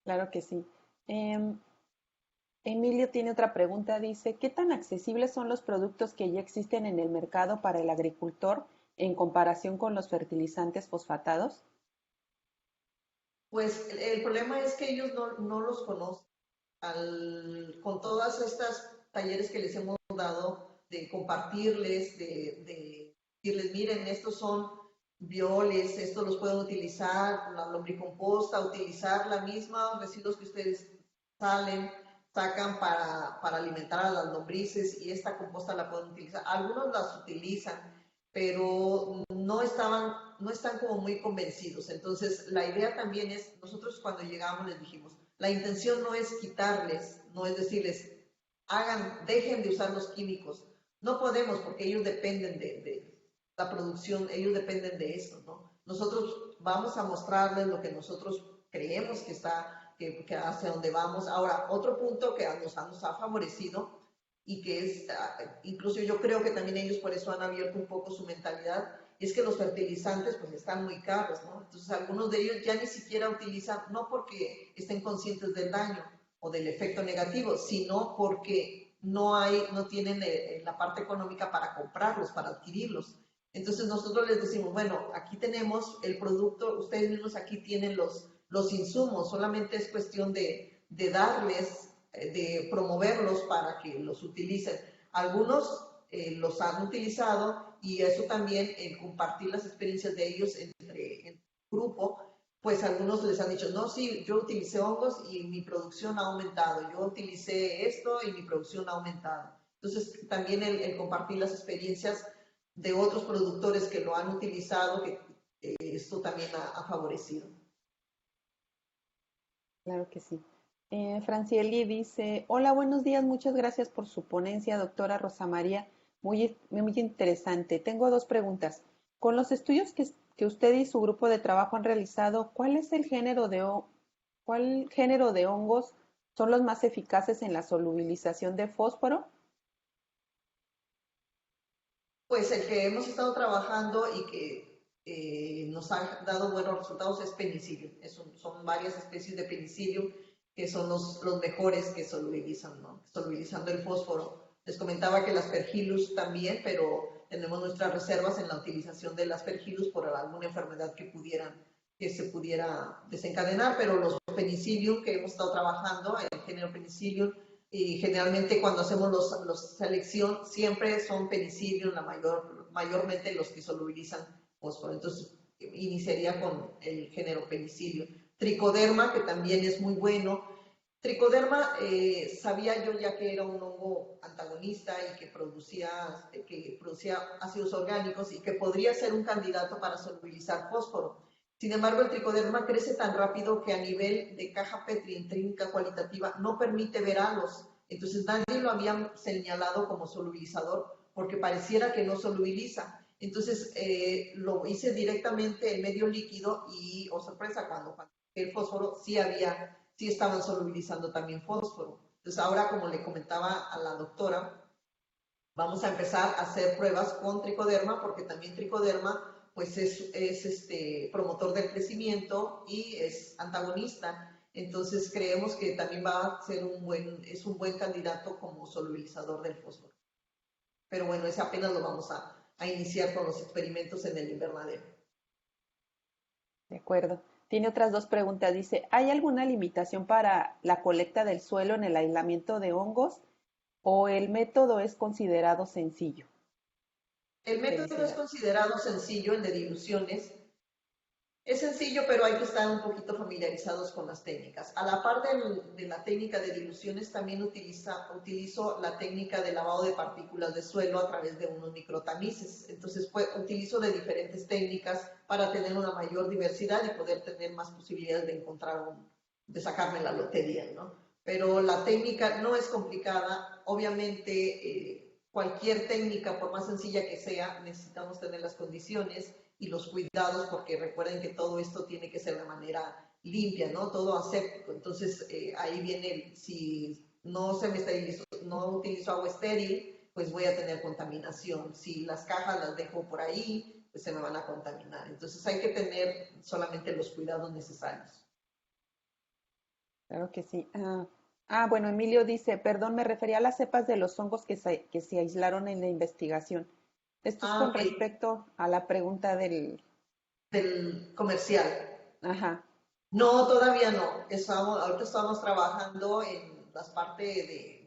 Claro que sí. Em, Emilio tiene otra pregunta, dice, ¿qué tan accesibles son los productos que ya existen en el mercado para el agricultor en comparación con los fertilizantes fosfatados? Pues el problema es que ellos no los conocen. Con todas estas talleres que les hemos dado, de compartirles, de decirles, miren, estos son violes, estos los pueden utilizar, la lombricomposta, utilizar la misma residuos que ustedes salen, sacan para alimentar a las lombrices y esta composta la pueden utilizar. Algunos las utilizan, pero no están como muy convencidos. Entonces, la idea también es, nosotros cuando llegamos les dijimos, la intención no es quitarles, no es decirles, dejen de usar los químicos. No podemos porque ellos dependen de la producción, ellos dependen de eso, ¿no? Nosotros vamos a mostrarles lo que nosotros creemos que está, que hacia donde vamos. Ahora, otro punto que nos ha favorecido y que es, incluso yo creo que también ellos por eso han abierto un poco su mentalidad, es que los fertilizantes pues están muy caros, ¿no? Entonces algunos de ellos ya ni siquiera utilizan, no porque estén conscientes del daño o del efecto negativo, sino porque no tienen la parte económica para comprarlos, para adquirirlos. Entonces nosotros les decimos, bueno, aquí tenemos el producto, ustedes mismos aquí tienen los insumos, solamente es cuestión de darles, de promoverlos para que los utilicen. Algunos los han utilizado y eso también, el compartir las experiencias de ellos entre grupo, pues algunos les han dicho, no, sí, yo utilicé hongos y mi producción ha aumentado, yo utilicé esto y mi producción ha aumentado. Entonces, también el compartir las experiencias de otros productores que lo han utilizado, que esto también ha favorecido. Claro que sí. Francieli dice, hola, buenos días, muchas gracias por su ponencia, doctora Rosa María, muy interesante. Tengo dos preguntas. Con los estudios que usted y su grupo de trabajo han realizado, ¿cuál es cuál género de hongos son los más eficaces en la solubilización de fósforo? Pues el que hemos estado trabajando y que nos ha dado buenos resultados es penicillium. Son varias especies de penicillium que son los mejores que solubilizan, ¿no? Solubilizando el fósforo. Les comentaba que las pergillus también, pero tenemos nuestras reservas en la utilización de las pergillus por alguna enfermedad que se pudiera desencadenar, pero los penicillium que hemos estado trabajando, el género penicillium, y generalmente cuando hacemos los selección siempre son penicillium, mayormente los que solubilizan fósforo. Entonces iniciaría con el género penicillium. Tricoderma, que también es muy bueno. Tricoderma, sabía yo ya que era un hongo antagonista y que producía ácidos orgánicos y que podría ser un candidato para solubilizar fósforo. Sin embargo, el tricoderma crece tan rápido que a nivel de caja Petri en técnica cualitativa no permite ver halos. Entonces nadie lo había señalado como solubilizador porque pareciera que no solubiliza. Entonces lo hice directamente en medio líquido y, oh sorpresa, cuando el fósforo sí estaban solubilizando también fósforo. Entonces ahora, como le comentaba a la doctora, vamos a empezar a hacer pruebas con tricoderma porque también tricoderma pues promotor del crecimiento y es antagonista. Entonces creemos que también va a ser es un buen candidato como solubilizador del fósforo. Pero bueno, ese apenas lo vamos a iniciar con los experimentos en el invernadero. De acuerdo. Tiene otras dos preguntas. Dice, ¿hay alguna limitación para la colecta del suelo en el aislamiento de hongos o el método es considerado sencillo? El método es considerado sencillo, el de diluciones. Es sencillo, pero hay que estar un poquito familiarizados con las técnicas. A la par de la técnica de diluciones, también utilizo la técnica de lavado de partículas de suelo a través de unos microtamices. Entonces, utilizo de diferentes técnicas para tener una mayor diversidad y poder tener más posibilidades de de sacarme la lotería, ¿no? Pero la técnica no es complicada. Obviamente, cualquier técnica, por más sencilla que sea, necesitamos tener las condiciones y los cuidados, porque recuerden que todo esto tiene que ser de manera limpia, ¿no? Todo aséptico. Entonces, ahí viene, si no se me esterilizo, no utilizo agua estéril, pues voy a tener contaminación. Si las cajas las dejo por ahí, pues se me van a contaminar. Entonces, hay que tener solamente los cuidados necesarios. Claro que sí. Bueno, Emilio dice, perdón, me refería a las cepas de los hongos que se aislaron en la investigación. Esto es con Ok, respecto a la pregunta del... del comercial. Ajá, No, todavía no. Ahorita estamos trabajando en las partes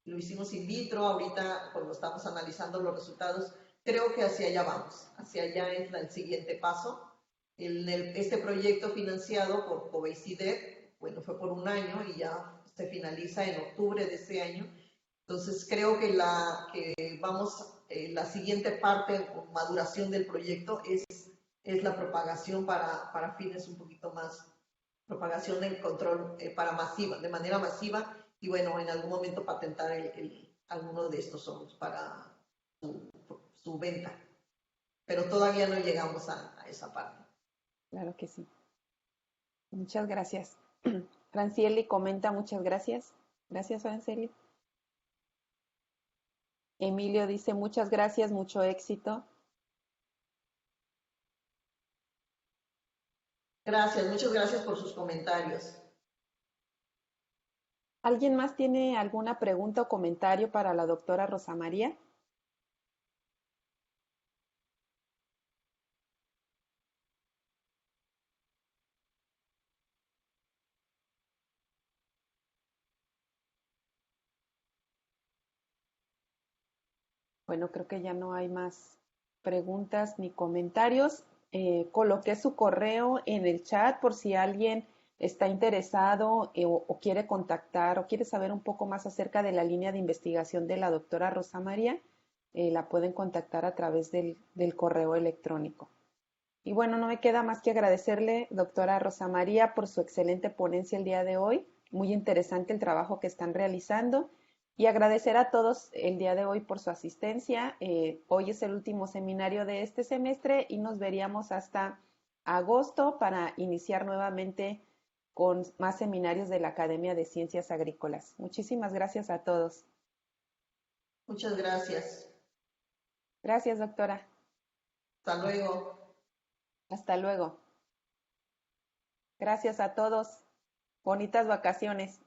lo hicimos in vitro, ahorita cuando estamos analizando los resultados, creo que hacia allá vamos, hacia allá es el siguiente paso. Este proyecto financiado por COVEICIDER, bueno, fue por un año y ya se finaliza en octubre de ese año. Entonces creo que la siguiente parte o maduración del proyecto es la propagación para fines un poquito más, propagación del control para masiva, de manera masiva, y bueno, en algún momento patentar alguno de estos hongos para su venta. Pero todavía no llegamos a esa parte. claro que sí. Muchas gracias. Francieli comenta, muchas gracias. Gracias, Francieli. Emilio dice, muchas gracias, mucho éxito. Gracias, muchas gracias por sus comentarios. ¿Alguien más tiene alguna pregunta o comentario para la doctora Rosa María? Bueno, creo que ya no hay más preguntas ni comentarios. Coloqué su correo en el chat por si alguien está interesado o quiere contactar o quiere saber un poco más acerca de la línea de investigación de la doctora Rosa María. La pueden contactar a través del correo electrónico. Y bueno, no me queda más que agradecerle, doctora Rosa María, por su excelente ponencia el día de hoy. Muy interesante el trabajo que están realizando y agradecer a todos el día de hoy por su asistencia. Hoy es el último seminario de este semestre y nos veríamos hasta agosto para iniciar nuevamente con más seminarios de la Academia de Ciencias Agrícolas. Muchísimas gracias a todos. Muchas gracias. Gracias, doctora. Hasta luego. Hasta luego. Gracias a todos. Bonitas vacaciones.